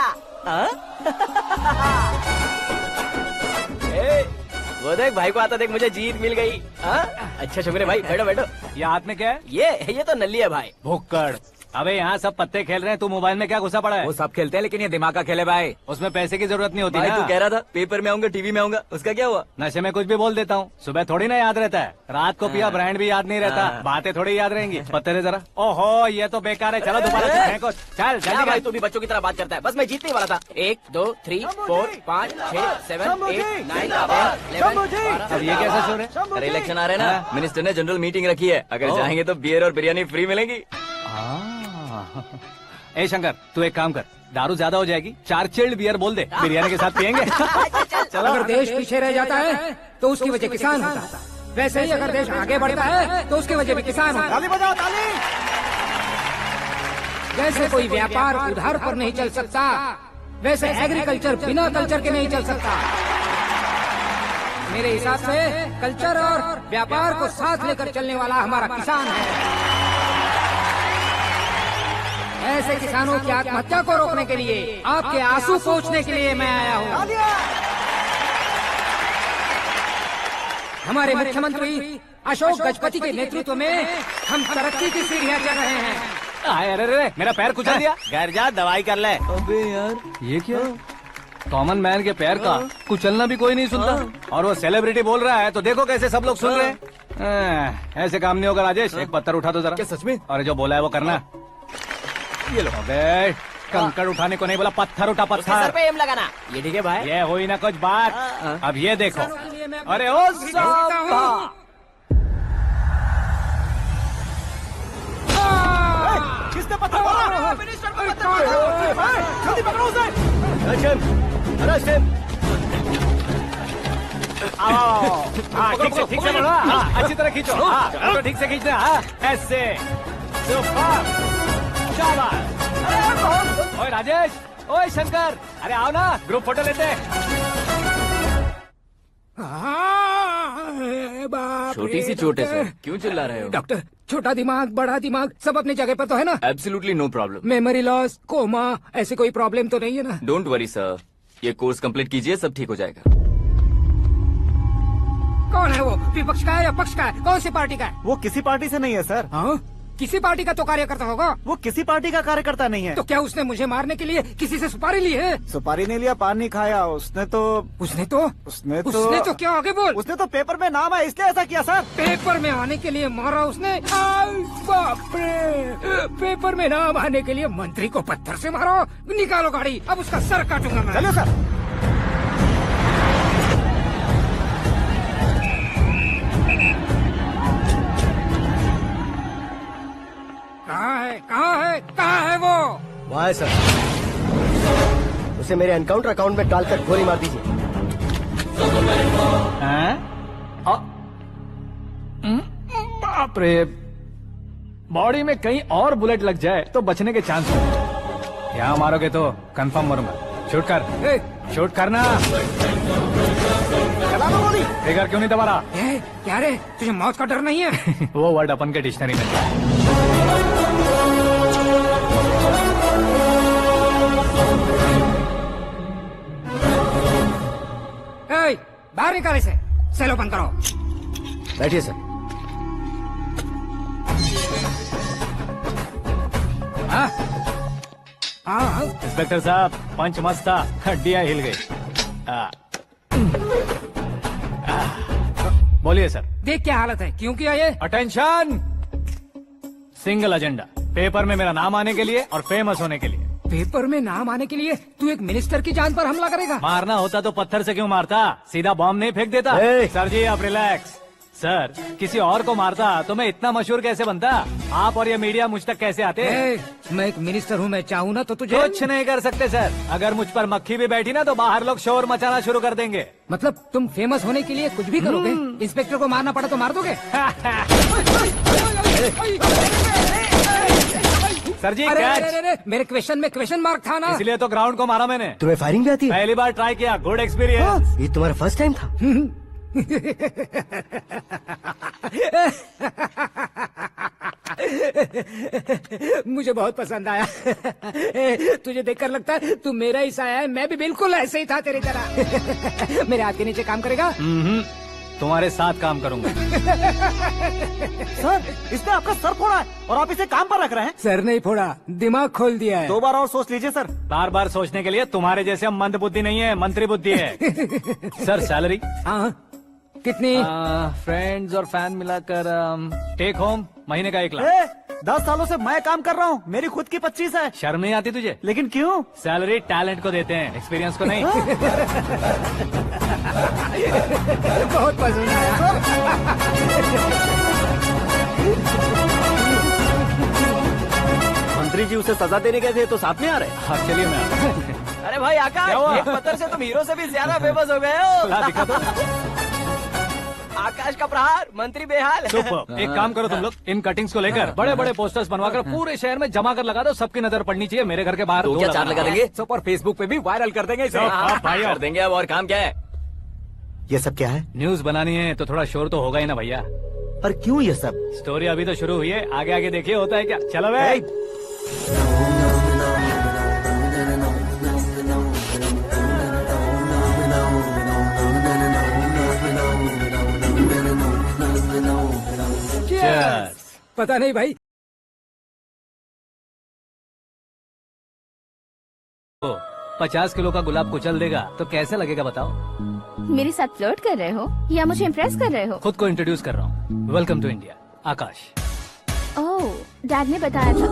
वो देख भाई को आता देख, मुझे जीत मिल गई। अच्छा शुक्र भाई, बैठो बैठो। ये हाथ में क्या है? ये तो नल्ली है भाई। भुक्कड़। अबे यहाँ सब पत्ते खेल रहे हैं, तू मोबाइल में क्या घुसा पड़ा है? वो सब खेलते हैं लेकिन ये दिमाग का खेल है भाई। उसमें पैसे की जरूरत नहीं होती भाई ना। तू कह रहा था पेपर में आऊंगा, टीवी में आऊंगा, उसका क्या हुआ? नशे में कुछ भी बोल देता हूँ, सुबह थोड़ी ना याद रहता है। रात को पिया ब्रांड भी याद नहीं रहता, बातें थोड़ी याद रहेंगी। पत्ते दे जरा। ओहो, ये तो बेकार है। चलो दोबारा फेंको। चल जल्दी भाई, तू भी बच्चों की तरह बात करता है। बस मैं जीतने वाला था। 1 2 3 4 5 6 7 8 9 10 अब ये कैसा शोर है? अरे इलेक्शन आ रहे हैं ना, मिनिस्टर ने जनरल मीटिंग रखी है। अगर जाएंगे तो बियर और बिरयानी फ्री मिलेगी। ए शंकर, तू एक काम कर, दारू ज्यादा हो जाएगी, 4 चिल्ड बियर बोल दे, बिरयानी के साथ पियेंगे। चलो। अगर देश पीछे रह जाता है तो उसकी वजह किसान होता है, वैसे ही अगर देश आगे बढ़ता है तो उसकी वजह भी किसान होता है। ताली बजाओ, ताली। जैसे कोई व्यापार उधार पर नहीं चल सकता, वैसे एग्रीकल्चर बिना कल्चर के नहीं चल सकता। मेरे हिसाब से कल्चर और व्यापार को साथ लेकर चलने वाला हमारा किसान है। ऐसे किसानों की आत्महत्या को रोकने के लिए, आपके आंसू पोंछने के लिए मैं आया हूँ। हमारे मुख्यमंत्री अशोक गजपति के नेतृत्व में हम तरक्की की सीढ़ियाँ चढ़ रहे हैं। अरे मेरा पैर कुचल दिया। घर जा, दवाई कर ले। अबे यार, ये क्या? कॉमन मैन के पैर का कुचलना भी कोई नहीं सुनता, और वो सेलिब्रिटी बोल रहा है तो देखो कैसे सब लोग सुन रहे हैं। ऐसे काम नहीं होगा राजेश, एक पत्थर उठा दो जरा। क्या सच में? और जो बोला है वो करना। ये लो। अबे कंकड़ उठाने को नहीं बोला, पत्थर उठा, उसके सर पत्थर। पे एम लगाना। ये ठीक है भाई। ये हुई ना कुछ बात। अब ये देखो। अरे ओ साहब, किसने पत्थर मारा? मिनिस्टर को पत्थर मारा। जल्दी पकड़ो उसे। ठीक से बढ़ो। अच्छी तरह खींचो। तो ठीक से खींचना। ऐसे ओए राजेश, ओए शंकर, अरे आओ ना, ग्रुप फोटो लेते। छोटी सी चोट है सर, क्यों चिल्ला रहे हो? डॉक्टर, छोटा दिमाग बड़ा दिमाग सब अपनी जगह पर तो है ना? Absolutely no problem. Memory loss, coma, ऐसी कोई प्रॉब्लम तो नहीं है ना? डोंट वरी सर, ये कोर्स कंप्लीट कीजिए, सब ठीक हो जाएगा। कौन है वो? विपक्ष का है या पक्ष का है? कौन सी पार्टी का है? वो किसी पार्टी से नहीं है सर। हाँ? किसी पार्टी का तो कार्यकर्ता होगा। वो किसी पार्टी का कार्यकर्ता नहीं है। तो क्या उसने मुझे मारने के लिए किसी से सुपारी ली है? सुपारी नहीं लिया, पान नहीं खाया। उसने तो क्या आगे बोल। उसने तो पेपर में नाम है इसलिए ऐसा किया सर। पेपर में आने के लिए मारा उसने? बाप रे, पेपर में नाम आने के लिए मंत्री को पत्थर से मारो। निकालो गाड़ी, अब उसका सर काटूंगा मैं। चलो सर। कहाँ है वो? वहाँ है सर। उसे मेरे एनकाउंटर अकाउंट में डालकर गोली मार दीजिए। बाप रे, बॉडी में कहीं और बुलेट लग जाए तो बचने के चांस हैं। यहाँ मारोगे तो कंफर्म मरूंगा। शूट कर, शूट करना। फिगर क्यों नहीं दबा रहा? क्या रे, तुझे मौत का डर नहीं है? वो वर्ड अपन के डिक्शनरी में है। बाहर निकाल इसे। सेलो बंद करो। बैठिए सर। इंस्पेक्टर साहब, पंच मस्त था, हड्डियां हिल गई। बोलिए सर। देख क्या हालत है, क्यों किया ये? अटेंशन, सिंगल एजेंडा, पेपर में मेरा नाम आने के लिए और फेमस होने के लिए। पेपर में नाम आने के लिए तू एक मिनिस्टर की जान पर हमला करेगा? मारना होता तो पत्थर से क्यों मारता, सीधा बॉम्ब नहीं फेंक देता। सर जी आप रिलैक्स। सर, किसी और को मारता तो मैं इतना मशहूर कैसे बनता? आप और ये मीडिया मुझ तक कैसे आते? मैं एक मिनिस्टर हूँ, मैं चाहूँ ना तो तुझे कुछ नहीं कर सकते सर। अगर मुझ पर मक्खी भी बैठी ना तो बाहर लोग शोर मचाना शुरू कर देंगे। मतलब तुम फेमस होने के लिए कुछ भी करोगे? इंस्पेक्टर को मारना पड़ा तो मार दोगे? सर जी अरे, मेरे क्वेश्चन में क्वेश्चन मार्क था ना, इसलिए तो ग्राउंड को मारा मैंने। तुम्हें फायरिंग भी आती है? पहली बार ट्राई किया, गुड एक्सपीरियंस। ये तुम्हारा फर्स्ट टाइम था? मुझे बहुत पसंद आया। तुझे देखकर लगता है तू मेरा ही साया है। मैं भी बिल्कुल ऐसे ही था तेरी तरह। मेरे हाथ के नीचे काम करेगा? तुम्हारे साथ काम करूंगा। सर, इसने आपका सर फोड़ा है और आप इसे काम पर रख रहे हैं? सर नहीं फोड़ा, दिमाग खोल दिया है। 2 बार और सोच लीजिए सर। बार बार सोचने के लिए तुम्हारे जैसे मंद बुद्धि नहीं है, मंत्री बुद्धि है। Sir salary? हाँ, कितनी? फ्रेंड्स और फैन मिलाकर टेक होम महीने का 1 लाख। 10 सालों से मैं काम कर रहा हूँ, मेरी खुद की 25 है। शर्म नहीं आती तुझे? लेकिन क्यों? सैलरी टैलेंट को देते हैं, एक्सपीरियंस को नहीं। बहुत पसंद आया। मंत्री जी उसे सजा देने गए थे तो साथ में आ रहे? हाँ चलिए मैं। अरे भाई आकाश, एक पत्थर से तुम हीरो से भी ज्यादा फेमस हो गए हो। दिखा दो। आकाश का प्रहार, मंत्री बेहाल। सुपर। एक काम करो तुम लोग, इन कटिंग्स को लेकर बड़े बड़े पोस्टर्स बनवाकर पूरे शहर में जमा कर लगा दो। सबकी नजर पड़नी चाहिए। मेरे घर के बाहर तो क्या 4 लगा देंगे? और फेसबुक पे भी वायरल कर देंगे इसे। भाई कर देंगे। अब और काम क्या है? ये सब क्या है? न्यूज बनानी है तो थोड़ा शोर तो होगा ही ना भैया। पर क्यों ये सब? स्टोरी अभी तो शुरू हुई है, आगे आगे देखिए होता है क्या। चलो भाई। पता नहीं भाई। 50 किलो का गुलाब कुचल देगा तो कैसे लगेगा बताओ? मेरे साथ फ्लर्ट कर रहे हो या मुझे इम्प्रेस कर रहे हो? खुद को इंट्रोड्यूस कर रहा हूँ। Welcome to India, Akash. Oh, dad ने बताया था।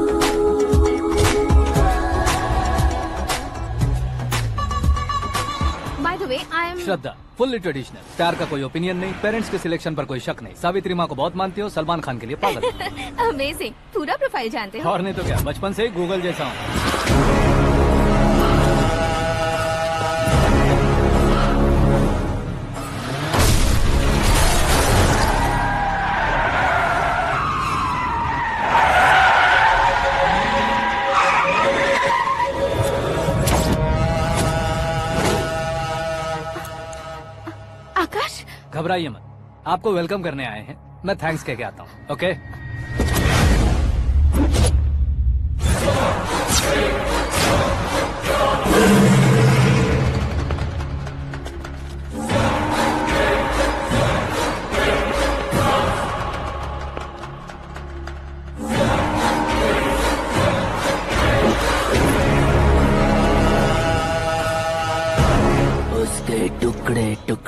By the way, I am Shraddha, fully traditional. प्यार का कोई ओपिनियन नहीं, पेरेंट्स के सिलेक्शन पर कोई शक नहीं। सावित्री माँ को बहुत मानती हो, सलमान खान के लिए पागल। अमेजिंग, पूरा प्रोफाइल जानते हो। और नहीं तो क्या, बचपन से ही गूगल जैसा हूँ। आकाश, घबराइए मत, आपको वेलकम करने आए हैं। मैं थैंक्स कह के आता हूँ। ओके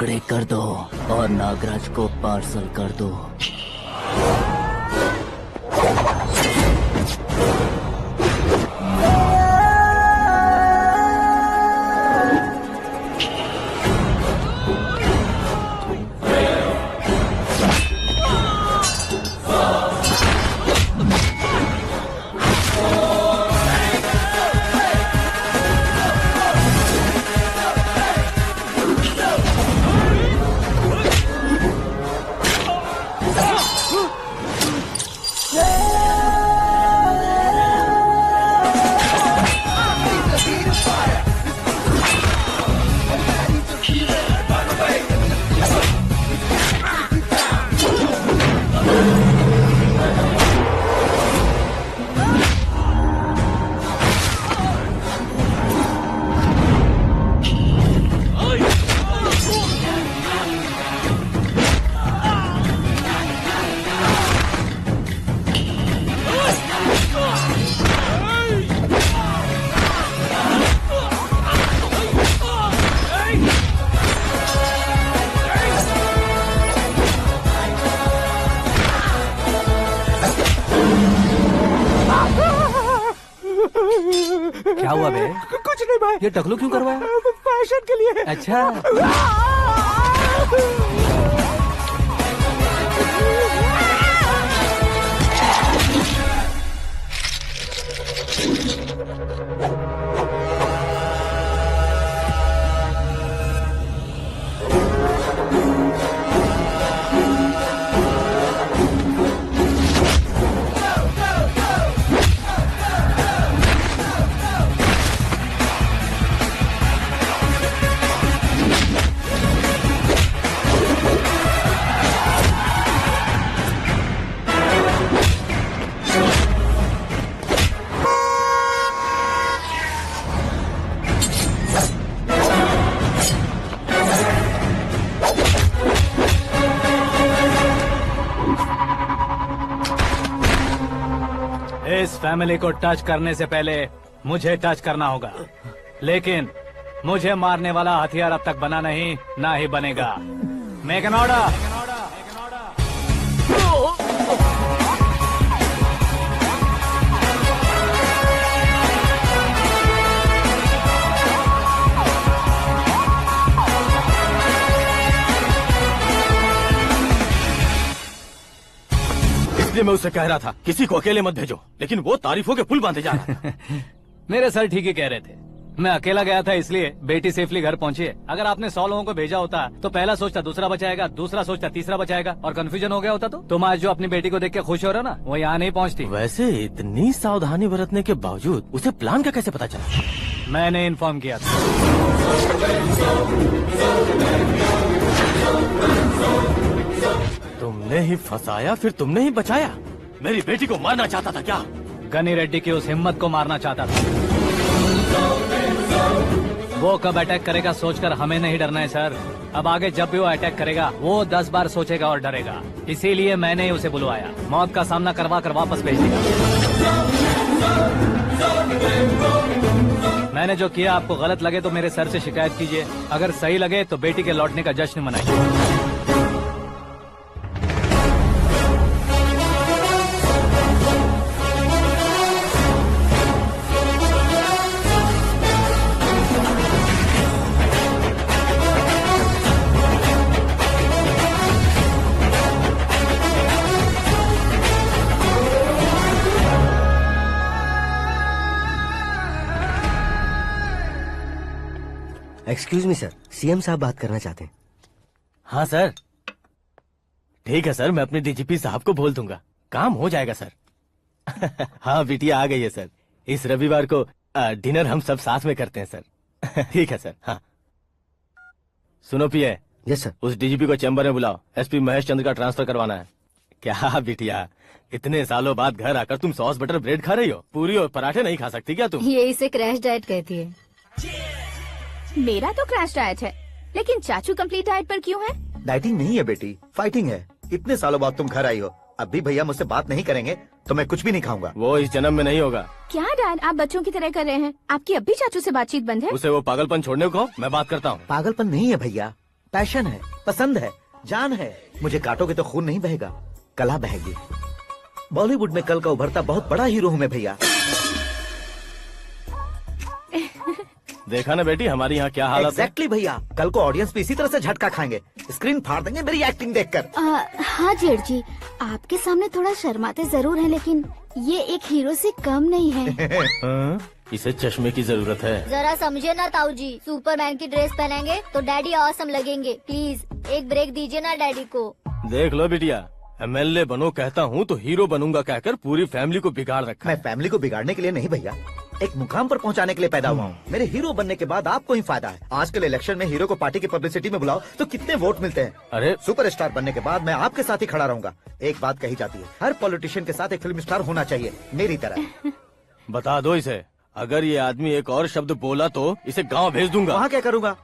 टुकड़े कर दो और नागराज को पार्सल कर दो। क्या हुआ बे? कुछ नहीं भाई। ये टकलू क्यों करवाया? फैशन के लिए। अच्छा। इस फैमिली को टच करने से पहले मुझे टच करना होगा, लेकिन मुझे मारने वाला हथियार अब तक बना नहीं, ना ही बनेगा। Make an order. इसलिए मैं उससे कह रहा था किसी को अकेले मत भेजो, लेकिन वो तारीफों के पुल बांधे जा रहा था। मेरे सर ठीक ही कह रहे थे। मैं अकेला गया था इसलिए बेटी सेफली घर पहुंची है। अगर आपने 100 लोगों को भेजा होता तो पहला सोचता दूसरा बचाएगा, दूसरा सोचता तीसरा बचाएगा, और कंफ्यूजन हो गया होता तो तुम आज जो अपनी बेटी को देख के खुश हो रहे हो ना, वो यहाँ नहीं पहुँचती। वैसे इतनी सावधानी बरतने के बावजूद उसे प्लान का कैसे पता चला? मैंने इन्फॉर्म किया था। तुमने ही फंसाया, फिर तुमने ही बचाया। मेरी बेटी को मारना चाहता था क्या? गनी रेड्डी की उस हिम्मत को मारना चाहता था। वो कब अटैक करेगा सोचकर हमें नहीं डरना है सर। अब आगे जब भी वो अटैक करेगा वो 10 बार सोचेगा और डरेगा। इसीलिए मैंने ही उसे बुलवाया। मौत का सामना करवा कर वापस भेज दिया। मैंने जो किया आपको गलत लगे तो मेरे सर से शिकायत कीजिए, अगर सही लगे तो बेटी के लौटने का जश्न मनाइए। एक्सक्यूज मी सर, सीएम साहब बात करना चाहते हैं। हाँ सर, ठीक है सर, मैं अपने डीजीपी साहब को बोल दूंगा, काम हो जाएगा सर। हाँ बिटिया आ गई है सर। इस रविवार को डिनर हम सब साथ में करते हैं सर। ठीक है सर। हाँ सुनो पिए। Yes sir. उस डीजीपी को चैम्बर में बुलाओ, एसपी महेश चंद्र का ट्रांसफर करवाना है। क्या बिटिया, इतने सालों बाद घर आकर तुम सॉस बटर ब्रेड खा रही हो? पूरी और पराठे नहीं खा सकती क्या तुम? ये इसे क्रैश डाइट कहती है। मेरा तो क्रैश डाइट है, लेकिन चाचू कंप्लीट डाइट पर क्यों है? डाइटिंग नहीं है बेटी, फाइटिंग है। इतने सालों बाद तुम घर आई हो, अब भी भैया मुझसे बात नहीं करेंगे तो मैं कुछ भी नहीं खाऊंगा। वो इस जन्म में नहीं होगा। क्या डैड, आप बच्चों की तरह कर रहे हैं? आपकी अब भी चाचू से बातचीत बंद है? उसे वो पागलपन छोड़ने को कहो, मैं बात करता हूँ। पागलपन नहीं है भैया, पैशन है, पसंद है, जान है। मुझे काटोगे तो खून नहीं बहेगा, कला बहेगी। बॉलीवुड में कल का उभरता बहुत बड़ा हीरो हूँ मैं भैया। देखा ना बेटी हमारी यहाँ क्या हालत है। एग्जैक्टली भैया, कल को ऑडियंस भी इसी तरह से झटका खाएंगे, स्क्रीन फाड़ देंगे मेरी एक्टिंग देखकर। हाँ जेठ जी, आपके सामने थोड़ा शर्माते जरूर हैं, लेकिन ये एक हीरो से कम नहीं है। हाँ? इसे चश्मे की जरूरत है। जरा समझे ना ताऊ जी, सुपरमैन की ड्रेस पहनेंगे तो डैडी ऑसम लगेंगे। प्लीज एक ब्रेक दीजिए ना डैडी को। देख लो बिटिया, एमएलए बनो कहता हूँ तो हीरो बनूंगा कहकर पूरी फैमिली को बिगाड़ रखा। मैं फैमिली को बिगाड़ने के लिए नहीं भैया, एक मुकाम पर पहुंचाने के लिए पैदा हुआ हूँ। मेरे हीरो बनने के बाद आपको ही फायदा है। आजकल इलेक्शन में हीरो को पार्टी की पब्लिसिटी में बुलाओ तो कितने वोट मिलते हैं। अरे सुपरस्टार बनने के बाद मैं आपके साथ ही खड़ा रहूंगा। एक बात कही जाती है, हर पॉलिटिशियन के साथ एक फिल्म स्टार होना चाहिए, मेरी तरह। बता दो इसे, अगर ये आदमी एक और शब्द बोला तो इसे गांव भेज दूंगा। वहाँ क्या करूँगा?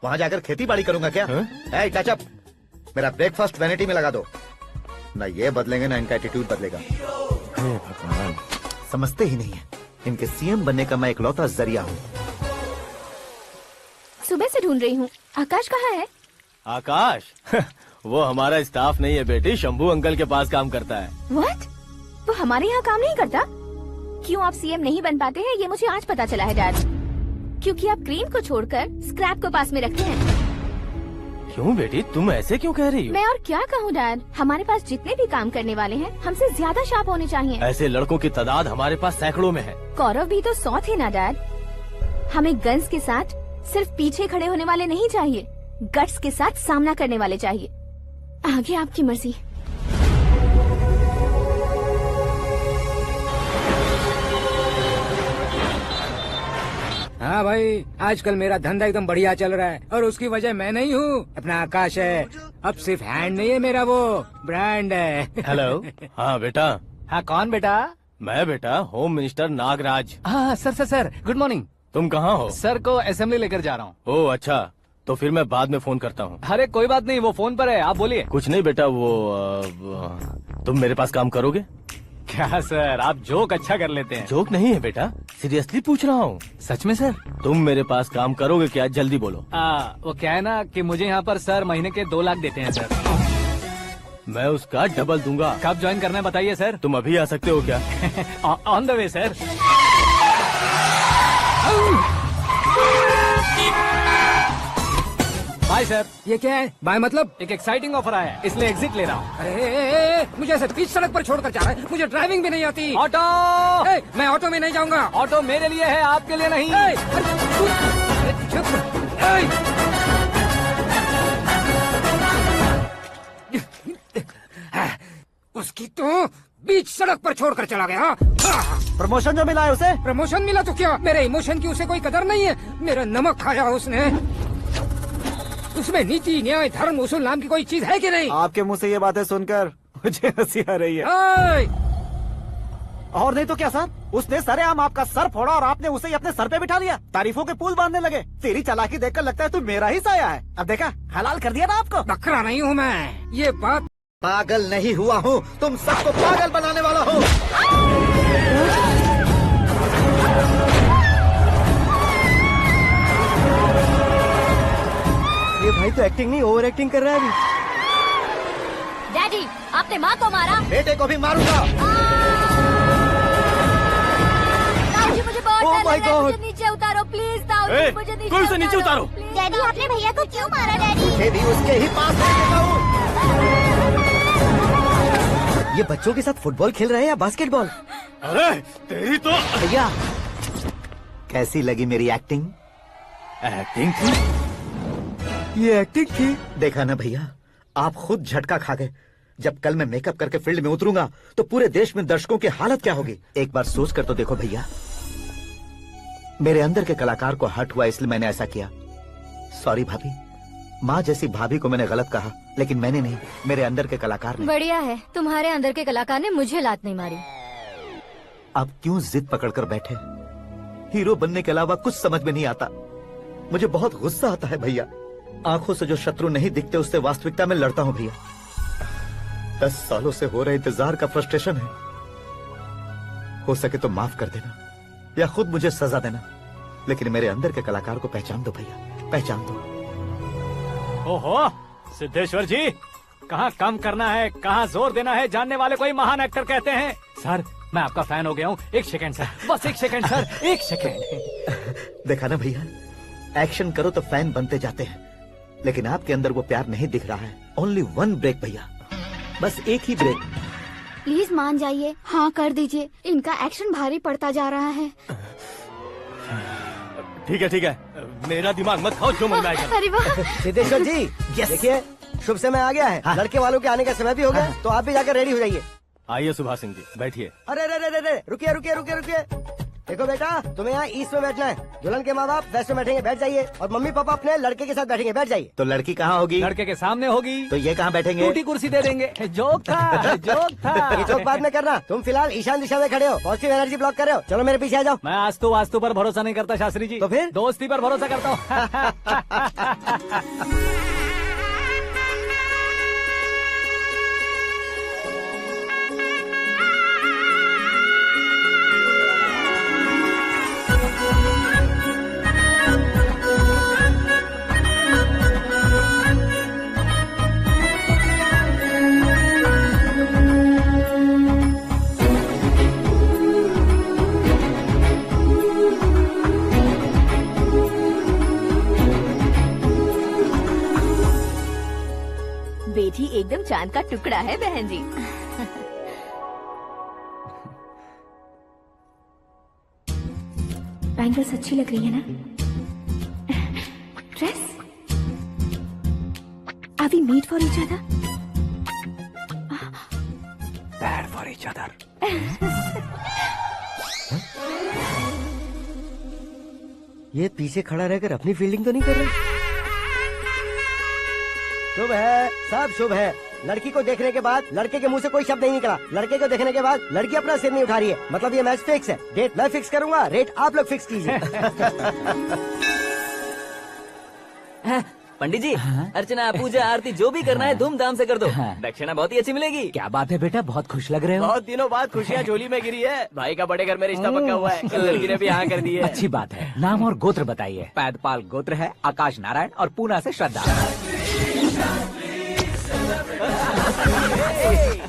वहाँ जाकर खेती बाड़ी करूंगा क्या? ए, टच अप, मेरा ब्रेकफास्ट वैनिटी में लगा दो। न ये बदलेंगे ना इनका एटीट्यूड बदलेगा। भगवान, समझते ही नहीं है, इनके सीएम बनने का मैं इकलौता जरिया हूँ। सुबह से ढूंढ रही हूँ, आकाश कहाँ है? आकाश वो हमारा स्टाफ नहीं है बेटी, शंभू अंकल के पास काम करता है। व्हाट? वो हमारे यहाँ काम नहीं करता? क्यों आप सीएम नहीं बन पाते हैं ये मुझे आज पता चला है डैड। क्योंकि आप क्रीम को छोड़कर स्क्रैप को पास में रखते हैं। क्यों बेटी, तुम ऐसे क्यों कह रही हो? मैं और क्या कहूँ डैड, हमारे पास जितने भी काम करने वाले हैं हमसे ज्यादा शार्प होने चाहिए। ऐसे लड़कों की तादाद हमारे पास सैकड़ों में है। कौरव भी तो 100 थे ना डैड। हमें गन्स के साथ सिर्फ पीछे खड़े होने वाले नहीं चाहिए, गट्स के साथ सामना करने वाले चाहिए। आगे आपकी मर्जी। हाँ भाई, आजकल मेरा धंधा एकदम बढ़िया चल रहा है और उसकी वजह मैं नहीं हूँ, अपना आकाश है। अब सिर्फ हैंड नहीं है मेरा, वो ब्रांड है। हेलो। हाँ बेटा। हाँ कौन बेटा? मैं बेटा होम मिनिस्टर नागराज। हाँ सर गुड मॉर्निंग। तुम कहाँ हो? सर को असेंबली लेकर जा रहा हूँ। ओह अच्छा, तो फिर मैं बाद में फोन करता हूँ। अरे कोई बात नहीं, वो फोन पर है, आप बोलिए। कुछ नहीं बेटा, तुम मेरे पास काम करोगे? क्या सर, आप जोक अच्छा कर लेते हैं। जोक नहीं है बेटा, सीरियसली पूछ रहा हूँ। सच में सर? तुम मेरे पास काम करोगे क्या? जल्दी बोलो। वो क्या है ना कि मुझे यहाँ पर सर महीने के 2 लाख देते हैं सर। मैं उसका डबल दूंगा। कब ज्वाइन करना है बताइए सर। तुम अभी आ सकते हो क्या? On the way sir. Bye sir. ये क्या है? बाय मतलब? एक एक्साइटिंग ऑफर आया है, इसलिए एग्जिट ले रहा हूँ। अरे मुझे ऐसे बीच सड़क पर छोड़कर जा रहा है, मुझे ड्राइविंग भी नहीं आती। ऑटो। मैं ऑटो में नहीं जाऊंगा। ऑटो मेरे लिए है, आपके लिए नहीं। उसकी तो बीच सड़क पर छोड़कर चला गया। प्रमोशन जो मिला है उसे? प्रमोशन मिला तो क्या, मेरे इमोशन की उसे कोई कदर नहीं है। मेरा नमक खाया उसने। उसमें नीति, न्याय, धर्म, उसूल नाम की कोई चीज है कि नहीं? आपके मुंह से ये बातें सुनकर मुझे हंसी आ रही है। और नहीं तो क्या सर, उसने सरेआम आपका सर फोड़ा और आपने उसे ही अपने सर पे बिठा लिया। तारीफों के पुल बांधने लगे। तेरी चालाकी देखकर लगता है तू मेरा ही साया है। अब देखा, हलाल कर दिया ना आपको। बकरा नहीं हूँ मैं, ये बात। पागल नहीं हुआ हूँ, तुम सबको पागल बनाने वाला हूँ। ये भाई तो एक्टिंग नहीं, ओवर एक्टिंग कर रहा है अभी। डैडी, आपने माँ को मारा। बेटे को भी मारूंगा। ताऊ जी मुझे बहुत Oh डर my लग रहा है, God. मुझे नीचे उतारो प्लीज। ताऊ जी मुझे नीचे कोई उसे नीचे उतारो। डैडी आपने भैया को क्यों मारा डैडी? मुझे भी उसके ही पास भेजेगा हूँ। ये बच्चों के साथ फुटबॉल खेल रहे हैं या बास्केटबॉल? अरे तेरी तो। भैया कैसी लगी मेरी एक्टिंग? एक्टिंग थी? ये एक्टिंग थी। देखा ना भैया, आप खुद झटका खा गए। जब कल मैं मेकअप करके फील्ड में उतरूंगा तो पूरे देश में दर्शकों की हालत क्या होगी। एक बार सोच कर तो देखो भैया। मेरे अंदर के कलाकार को हर्ट हुआ इसलिए मैंने ऐसा किया। सॉरी भाभी, माँ जैसी भाभी को मैंने गलत कहा, लेकिन मैंने नहीं, मेरे अंदर के कलाकार ने। बढ़िया है, तुम्हारे अंदर के कलाकार ने मुझे लात नहीं मारी। आप क्यों जिद पकड़कर बैठे? हीरो बनने के अलावा कुछ समझ में नहीं आता। मुझे बहुत गुस्सा आता है भैया। आंखों से जो शत्रु नहीं दिखते उससे वास्तविकता में लड़ता हूँ भैया। 10 सालों से हो रहे इंतजार का फ्रस्ट्रेशन है। हो सके तो माफ कर देना या खुद मुझे सजा देना, लेकिन मेरे अंदर के कलाकार को पहचान दो भैया, पहचान दो। ओहो सिद्धेश्वर जी, कहाँ कम करना है कहाँ जोर देना है जानने वाले कोई महान एक्टर कहते हैं। सर मैं आपका फैन हो गया हूँ। एक सेकंड सर, बस एक सेकंड सर, एक सेकंड। देखा ना भैया, एक्शन करो तो फैन बनते जाते हैं, लेकिन आपके अंदर वो प्यार नहीं दिख रहा है। ओनली वन ब्रेक भैया, बस एक ही ब्रेक। प्लीज मान जाइए, हाँ कर दीजिए, इनका एक्शन भारी पड़ता जा रहा है। ठीक है, मेरा दिमाग मत खाओ, जो मन में आएगा। अरे वाह सिद्धेश्वर जी, देखिए शुभ समय आ गया है। लड़के वालों के आने का समय भी हो गया, तो आप भी जाकर रेडी हो जाइए। आइए सुभाष सिंह जी, बैठिए। अरे रुकिए। देखो बेटा, तुम्हें यहाँ ईस्ट में बैठना है, दुल्हन के माँ बाप वेस्ट में बैठेंगे, बैठ जाइए, और मम्मी पापा अपने लड़के के साथ बैठेंगे, बैठ जाइए। तो लड़की कहाँ होगी? लड़के के सामने होगी। तो ये कहाँ बैठेंगे? टूटी कुर्सी दे देंगे। जोक था। ये जोक बाद में करना, तुम फिलहाल ईशान दिशा में खड़े हो, पॉजिटिव एनर्जी ब्लॉक कर रहे हो। चलो मेरे पीछे आ जाओ। मैं वास्तु पर भरोसा नहीं करता शास्त्री जी, तो फिर दोस्ती पर भरोसा करता हूँ। बेटी एकदम चांद का टुकड़ा है बहन जी। बैंगल्स अच्छी लग रही है ना? Dress? Are we made for each other? Bad for each other. ये पीछे खड़ा रहकर अपनी फील्डिंग तो नहीं कर रहा? शुभ है, सब शुभ है। लड़की को देखने के बाद लड़के के मुंह से कोई शब्द नहीं निकला। लड़के को देखने के बाद लड़की अपना सिर नहीं उठा रही है, मतलब ये मैच फिक्स है। डेट मैं फिक्स करूंगा, रेट आप लोग फिक्स कीजिए। पंडित जी, अर्चना पूजा आरती जो भी करना है धूमधाम से कर दो। दक्षिणा बहुत ही अच्छी मिलेगी। क्या बात है बेटा, बहुत खुश लग रहे हो। बहुत दिनों बाद खुशियाँ झोली में गिरी है। भाई का बड़े घर में रिश्ता पक्का हुआ है, कल लड़की ने भी हाँ कर दी है। अच्छी बात है। नाम और गोत्र बताइए। पैदपाल गोत्र है, आकाश नारायण, और पूना से श्रद्धा।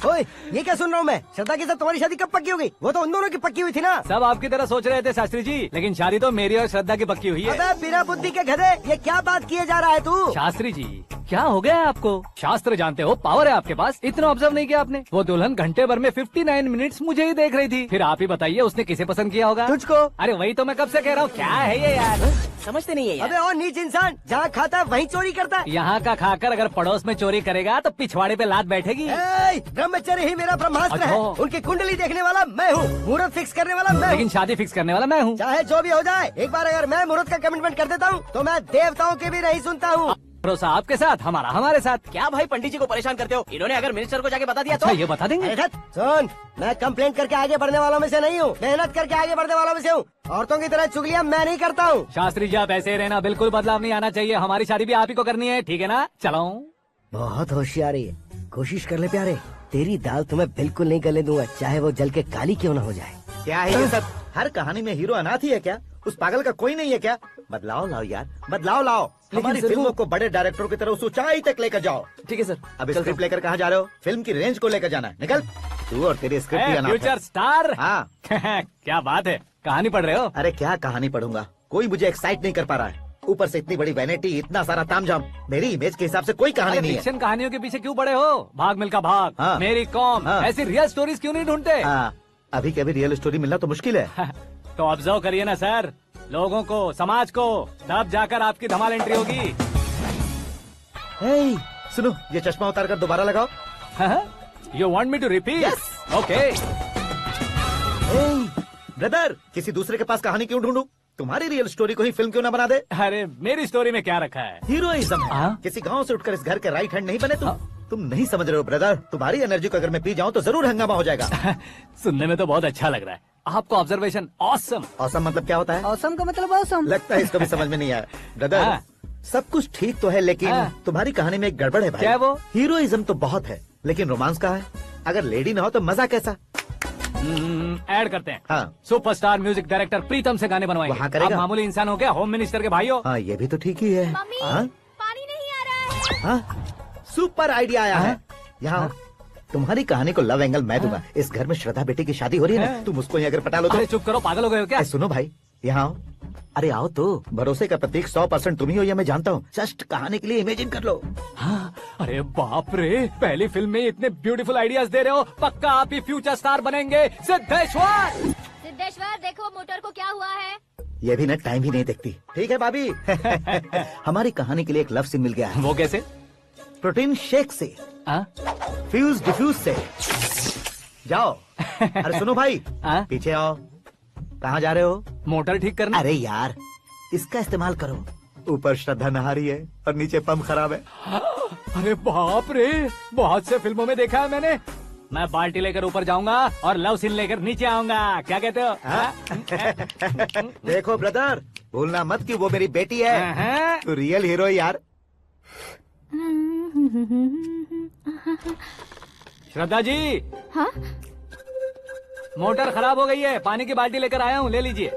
ओए, ये क्या सुन रहा हूँ मैं? श्रद्धा के साथ तुम्हारी शादी कब पक्की हो गई? वो तो उन दोनों की पक्की हुई थी ना। सब आपकी तरह सोच रहे थे शास्त्री जी, लेकिन शादी तो मेरी और श्रद्धा की पक्की हुई है। अबे बिना बुद्धि के गधे, ये क्या बात किए जा रहा है तू? शास्त्री जी क्या हो गया है आपको? शास्त्र जानते हो, पावर है आपके पास, इतना ऑब्जर्व नहीं किया आपने? वो दुल्हन घंटे भर में 59 मिनट्स मुझे ही देख रही थी। फिर आप ही बताइए उसने किसे पसंद किया होगा? तुझको। अरे वही तो मैं कब से कह रहा हूँ, क्या है ये यार, समझते नहीं है यार। अबे और नीच इंसान, जहाँ खाता है वहीं चोरी करता है। यहाँ का खाकर अगर पड़ोस में चोरी करेगा तो पिछवाड़े पे लात बैठेगी। ब्रह्मचर्य ही मेरा ब्रह्मास्त्र है। उनकी कुंडली देखने वाला मैं हूँ, मुहूर्त फिक्स करने वाला मैं हूँ, लेकिन शादी फिक्स करने वाला मैं हूँ। चाहे जो भी हो जाए, एक बार अगर मैं मुहूर्त का कमिटमेंट कर देता हूँ तो मैं देवताओं के भी नहीं सुनता हूँ। भरोसा आपके साथ, हमारा हमारे साथ। क्या भाई पंडित जी को परेशान करते हो? इन्होंने अगर मिनिस्टर को जाके बता दिया अच्छा, तो ये बता देंगे। सुन, मैं कंप्लेंट करके आगे बढ़ने वालों में से नहीं हूँ, मेहनत करके आगे बढ़ने वालों में से हूँ। औरतों की तरह चुगलियाँ मैं नहीं करता हूँ। शास्त्री जी आप ऐसे ही रहना, बिल्कुल बदलाव नहीं आना चाहिए। हमारी शादी भी आप ही को करनी है, ठीक है ना? चलो। बहुत होशियारी है, कोशिश कर ले प्यारे, तेरी दाल तुम्हें बिल्कुल नहीं गलने दूंगा, चाहे वो जल के काली क्यों न हो जाए। क्या है ये सब? हर कहानी में हीरो अनाथ ही है क्या? उस पागल का कोई नहीं है क्या? बदलाव लाओ यार, बदलाव लाओ। हमारी फिल्मों को बड़े डायरेक्टरों की तरह उस ऊंचाई तक लेकर जाओ। ठीक है सर। अब स्क्रिप्ट लेकर कहाँ जा रहे हो? फिल्म की रेंज को लेकर जाना है, निकल। तू और तेरी स्क्रिप्ट भी अनाथ है। Future star. हाँ। क्या बात है, कहानी पढ़ रहे हो? अरे क्या कहानी पढ़ूंगा, कोई मुझे एक्साइट नहीं कर पा रहा है। ऊपर से इतनी बड़ी वैनिटी, इतना सारा तामझाम, मेरी इमेज के हिसाब से कोई कहानी नहीं है। फिक्शन कहानियों के पीछे क्यों पड़े हो? भाग मिल्खा भाग, हाँ। मेरी कॉम, हाँ। ऐसी रियल स्टोरीज क्यों नहीं ढूंढते? अभी के अभी रियल स्टोरी मिलना तो मुश्किल है। तो ऑब्जर्व करिए ना सर, लोगों को, समाज को, तब जाकर आपकी धमाल एंट्री होगी। सुनो, ये चश्मा उतार कर दोबारा लगाओ। You want me to repeat? Okay. Brother, किसी दूसरे के पास कहानी क्यों ढूंढूं? तुम्हारी रियल स्टोरी को ही फिल्म क्यों ना बना दे? अरे मेरी स्टोरी में क्या रखा है? हीरोइज्म है। किसी गांव से उठकर इस घर के राइट हैंड नहीं बने तुम। तुम नहीं समझ रहे हो ब्रदर, तुम्हारी एनर्जी को अगर मैं पी जाऊं तो जरूर हंगामा हो जाएगा। सुनने में तो बहुत अच्छा लग रहा है, आपको ऑब्जर्वेशन ऑसम। ऑसम मतलब क्या होता है? ऑसम का मतलब ऑसम। लगता है इसको भी समझ में नहीं आया। ब्रदर, सब कुछ ठीक तो है, लेकिन तुम्हारी कहानी में एक गड़बड़ है भाई। क्या वो? हीरोइज्म तो बहुत है, लेकिन रोमांस कहाँ है? अगर लेडी ना हो तो मजा कैसा? ऐड करते हैं। हाँ। सुपरस्टार म्यूजिक डायरेक्टर प्रीतम से गाने बनवाएंगे। वहाँ करेगा? आप मामूली इंसान हो क्या, होम मिनिस्टर के भाई हो। हाँ, ये भी तो ठीक ही है। पानी नहीं आ रहा है। हाँ? सुपर आइडिया आया है। यहाँ तुम्हारी कहानी को लव एंगल मैं दूंगा। इस घर में श्रद्धा बेटी की शादी हो रही है ना, तुम उसको ही अगर पटा लो तो। अरे चुप करो, पागल हो गए हो क्या? सुनो भाई, यहाँ आओ। अरे आओ तो, भरोसे का प्रतीक 100% तुम ही हो, ये मैं जानता हूँ। जस्ट कहानी के लिए इमेजिन कर लो। हाँ, अरे बाप रे, पहली फिल्म में इतने ब्यूटीफुल आइडियाज दे रहे हो, पक्का आप ही फ्यूचर स्टार बनेंगे। सिद्धेश्वर, सिद्धेश्वर देखो मोटर को क्या हुआ है। ये भी ना टाइम ही नहीं देखती। ठीक है भाभी। हमारी कहानी के लिए एक लव सीन मिल गया है। वो कैसे? प्रोटीन शेक से, फ्यूज डिफ्यूज से। जाओ। अरे सुनो भाई, पीछे आओ। कहाँ जा रहे हो? मोटर ठीक करना। अरे यार, इसका इस्तेमाल करो। ऊपर श्रद्धा नहा रही है और नीचे पंप खराब है। अरे बाप रे, बहुत से फिल्मों में देखा है मैंने। मैं बाल्टी लेकर ऊपर जाऊंगा और लव सीन लेकर नीचे आऊंगा, क्या कहते हो? देखो ब्रदर, भूलना मत कि वो मेरी बेटी है। तू रियल हीरो यार। श्रद्धा जी। हाँ? मोटर खराब हो गई है, पानी की बाल्टी लेकर आया हूँ, ले लीजिए।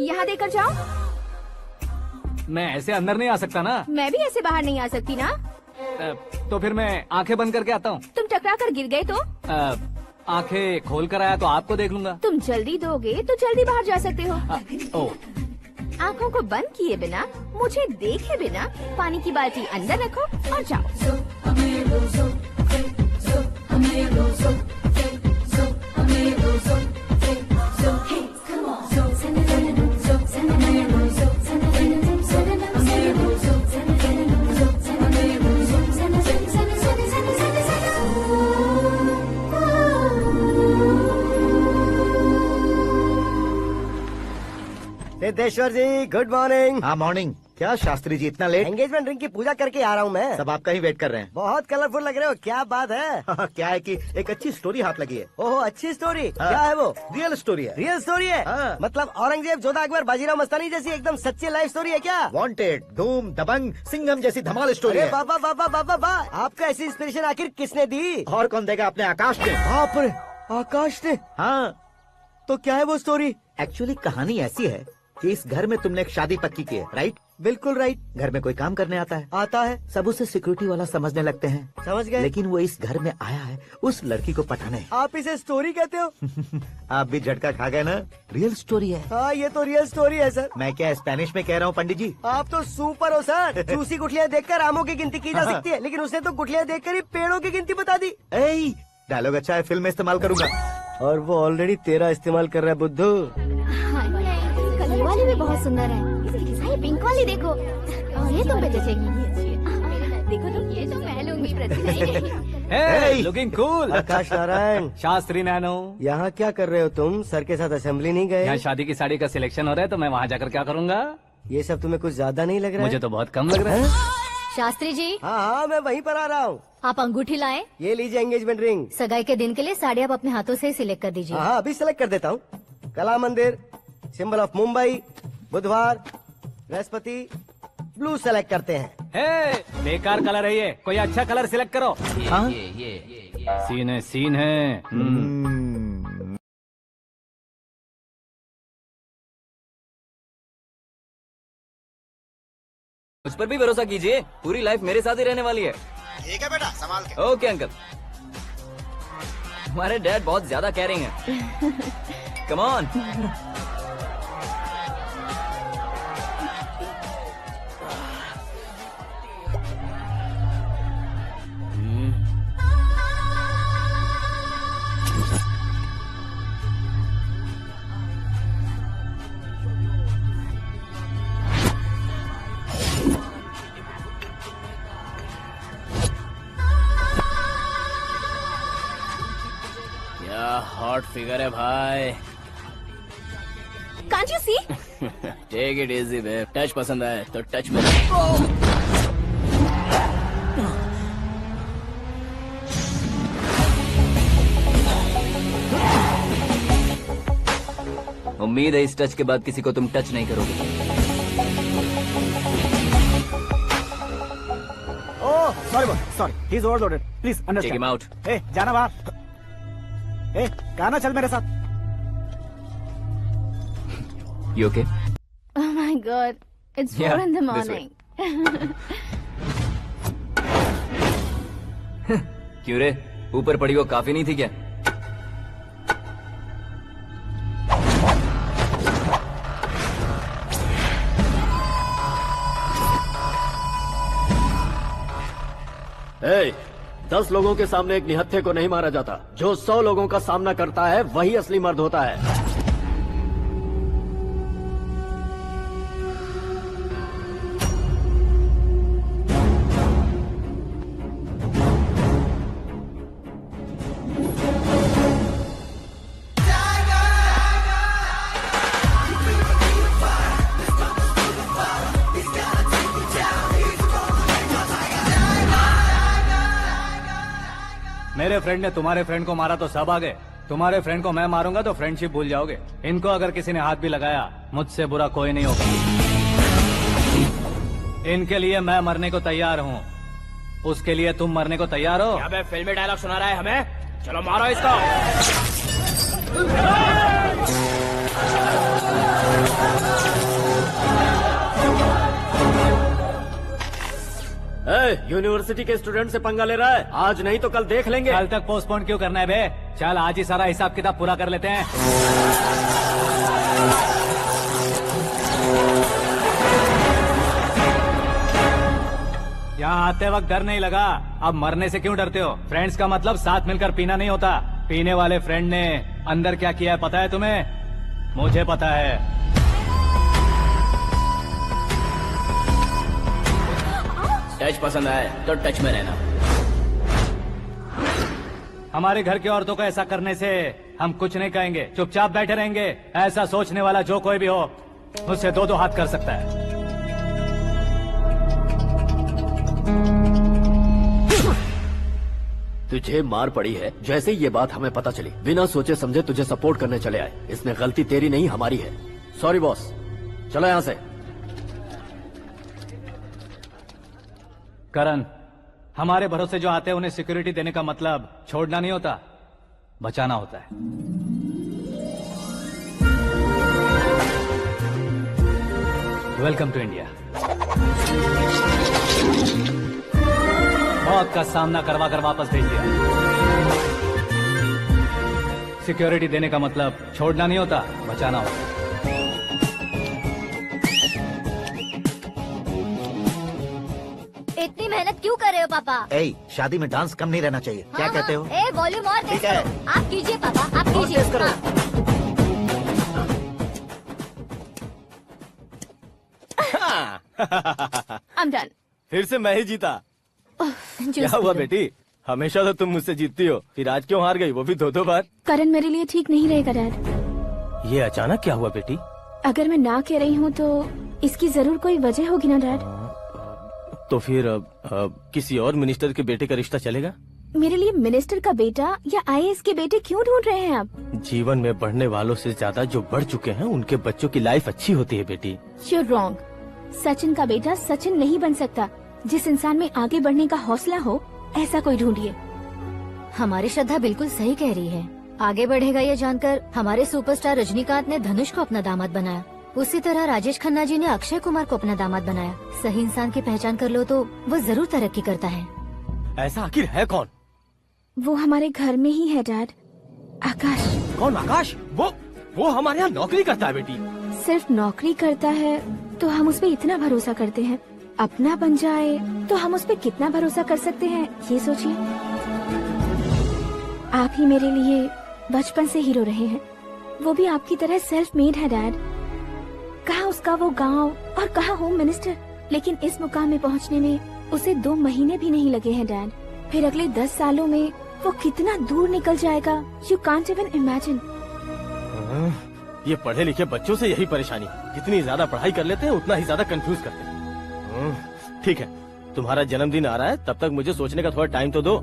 यहाँ देकर जाओ। मैं ऐसे अंदर नहीं आ सकता ना। मैं भी ऐसे बाहर नहीं आ सकती ना। तो फिर मैं आंखें बंद करके आता हूँ। तुम टकरा कर गिर गए तो? आंखें खोल कर आया तो आपको देख लूंगा। तुम जल्दी दोगे तो जल्दी बाहर जा सकते हो। आँखों को बंद किए बिना, मुझे देखे बिना पानी की बाल्टी अंदर रखो और जाओ। सिद्धेश्वर जी गुड मॉर्निंग। हाँ मॉर्निंग। क्या शास्त्री जी इतना लेट? एंगेजमेंट रिंग की पूजा करके आ रहा हूँ मैं। सब आपका ही वेट कर रहे हैं। बहुत कलरफुल लग रहे हो, क्या बात है? क्या है कि एक अच्छी स्टोरी हाथ लगी है। ओह अच्छी स्टोरी। क्या है वो? रियल स्टोरी है। रियल स्टोरी है? मतलब औरंगजेब, जोधा अकबर, बाजीराव मस्तानी जैसी एकदम सच्ची लाइफ स्टोरी है क्या? वांटेड, धूम, दबंग, सिंघम जैसी धमाल स्टोरी है। बाबा बाबा बाबा बा, आपका ऐसी इंस्पिरेशन आखिर किसने दी? और कौन देगा? अपने आकाश ने। बाप रे, आकाश ने? हाँ। तो क्या है वो स्टोरी? एक्चुअली कहानी ऐसी है कि इस घर में तुमने एक शादी पक्की की है, राइट? बिल्कुल राइट। घर में कोई काम करने आता है? आता है। सब उसे सिक्योरिटी वाला समझने लगते हैं। समझ गए। लेकिन वो इस घर में आया है उस लड़की को पटाने। आप इसे स्टोरी कहते हो? आप भी झटका खा गए ना। रियल स्टोरी है। हाँ ये तो रियल स्टोरी है सर। मैं क्या स्पेनिश में कह रहा हूँ पंडित जी? आप तो सुपर हो सर। चूसी गुठलियाँ देखकर आमों की गिनती की जा सकती है, लेकिन उसने तो गुठलियाँ देखकर ही पेड़ों की गिनती बता दी। डायलॉग अच्छा है, फिल्म में इस्तेमाल करूंगा। और वो ऑलरेडी तेरा इस्तेमाल कर रहा है बुद्धू। ये वाली भी बहुत सुंदर है। ये पिंक वाली देखो, और ये तुम पे जचेगी। देखो तुम, ये तो मैं लूंगी। Looking cool. Akash Narayan. Shastri nano. यहाँ क्या कर रहे हो तुम? सर के साथ असेंबली नहीं गए? यहाँ शादी की साड़ी का सिलेक्शन हो रहा है, तो मैं वहाँ जाकर क्या करूँगा? ये सब तुम्हें कुछ ज्यादा नहीं लग रहा है? मुझे तो बहुत कम लग रहा है। शास्त्री जी। हाँ मैं वहीं पर आ रहा हूँ। आप अंगूठी लाएं। ये लीजिए एंगेजमेंट रिंग। सगाई के दिन के लिए साड़ी आप अपने हाथों से ही सिलेक्ट कर दीजिए। हाँ अभी सिलेक्ट कर देता हूँ। कला मंदिर, सिंबल ऑफ मुंबई, बुधवार, बृहस्पति, ब्लू सेलेक्ट करते हैं। बेकार कलर है ये, कोई अच्छा कलर सिलेक्ट करो। ये सीन है, सीन है। उस पर भी भरोसा कीजिए, पूरी लाइफ मेरे साथ ही रहने वाली है। ठीक है बेटा, संभाल के। Okay uncle. हमारे डैड बहुत ज्यादा केयरिंग है। Come on. हॉट फिगर है भाई। Can't you see? Take it easy babe. Touch पसंद आए तो टच में। उम्मीद है इस टच के बाद किसी को तुम टच नहीं करोगे। Oh sorry, he is overloaded, please understand. Take him out. जाना बाहर। गाना चल मेरे साथ। You okay? Oh my God, it's 4 in the morning. क्यों रे, ऊपर पड़ी वो काफी नहीं थी क्या? ए, 10 लोगों के सामने एक निहत्थे को नहीं मारा जाता। जो 100 लोगों का सामना करता है वही असली मर्द होता है। मेरे फ्रेंड ने तुम्हारे फ्रेंड को मारा तो सब आ गए, तुम्हारे फ्रेंड को मैं मारूंगा तो फ्रेंडशिप भूल जाओगे। इनको अगर किसी ने हाथ भी लगाया, मुझसे बुरा कोई नहीं होगा। इनके लिए मैं मरने को तैयार हूँ, उसके लिए तुम मरने को तैयार हो? क्या बे फिल्मी डायलॉग सुना रहा है हमें? चलो मारो इसको। यूनिवर्सिटी के स्टूडेंट से पंगा ले रहा है, आज नहीं तो कल देख लेंगे। कल तक पोस्टपोन क्यों करना है बे? चल आज ही सारा हिसाब किताब पूरा कर लेते हैं। यहाँ आते वक्त डर नहीं लगा, अब मरने से क्यों डरते हो? फ्रेंड्स का मतलब साथ मिलकर पीना नहीं होता। पीने वाले फ्रेंड ने अंदर क्या किया है पता है तुम्हें? मुझे पता है। टच पसंद आए तो टच में रहना। हमारे घर की औरतों को ऐसा करने से हम कुछ नहीं कहेंगे, चुपचाप बैठे रहेंगे। ऐसा सोचने वाला जो कोई भी हो, मुझसे 2-2 हाथ कर सकता है। तुझे मार पड़ी है, जैसे ये बात हमें पता चली, बिना सोचे समझे तुझे सपोर्ट करने चले आए। इसमें गलती तेरी नहीं हमारी है। सॉरी बॉस, चलो यहाँ से। करण, हमारे भरोसे जो आते हैं उन्हें सिक्योरिटी देने का मतलब छोड़ना नहीं होता, बचाना होता है। Welcome to India. मौत का सामना करवा कर वापस भेज दिया। सिक्योरिटी देने का मतलब छोड़ना नहीं होता, बचाना होता है। इतनी मेहनत क्यों कर रहे हो पापा? ए, शादी में डांस कम नहीं रहना चाहिए। क्या कहते हो? ए, वॉल्यूम और तेज ठीक है। करो। आप कीजिए पापा, आप कीजिए। तेज करो। I'm done. फिर से मैं ही जीता। क्या हुआ बेटी? हमेशा तो तुम मुझसे जीतती हो, फिर आज क्यों हार गई, वो भी 2-2 बार? करण मेरे लिए ठीक नहीं रहेगा डैड। ये अचानक क्या हुआ बेटी? अगर मैं ना कह रही हूँ तो इसकी जरूर कोई वजह होगी ना डैड। तो फिर किसी और मिनिस्टर के बेटे का रिश्ता चलेगा? मेरे लिए मिनिस्टर का बेटा या IAS के बेटे क्यों ढूंढ रहे हैं आप? जीवन में बढ़ने वालों से ज्यादा जो बढ़ चुके हैं उनके बच्चों की लाइफ अच्छी होती है बेटी। You're wrong. सचिन का बेटा सचिन नहीं बन सकता। जिस इंसान में आगे बढ़ने का हौसला हो, ऐसा कोई ढूंढिए। हमारी श्रद्धा बिल्कुल सही कह रही है। आगे बढ़ेगा ये जानकर हमारे सुपरस्टार रजनीकांत ने धनुष को अपना दामाद बनाया, उसी तरह राजेश खन्ना जी ने अक्षय कुमार को अपना दामाद बनाया। सही इंसान की पहचान कर लो तो वो जरूर तरक्की करता है। ऐसा आखिर है कौन? वो हमारे घर में ही है डैड, आकाश। कौन आकाश? वो हमारे यहाँ नौकरी करता है बेटी। सिर्फ नौकरी करता है तो हम उस पे इतना भरोसा करते हैं, अपना बन जाए तो हम उस पे कितना भरोसा कर सकते हैं, ये सोचिए। आप ही मेरे लिए बचपन से हीरो रहे हैं, वो भी आपकी तरह सेल्फ मेड है डैड। कहाँ उसका वो गांव और कहाँ होम मिनिस्टर, लेकिन इस मुकाम में पहुँचने में उसे 2 महीने भी नहीं लगे हैं डैड। फिर अगले 10 सालों में वो कितना दूर निकल जाएगा, यू कांट इवन इमेजिन। ये पढ़े लिखे बच्चों से यही परेशानी, जितनी ज्यादा पढ़ाई कर लेते हैं उतना ही ज्यादा कंफ्यूज करते हैं। ठीक है, तुम्हारा जन्मदिन आ रहा है, तब तक मुझे सोचने का थोड़ा टाइम तो दो।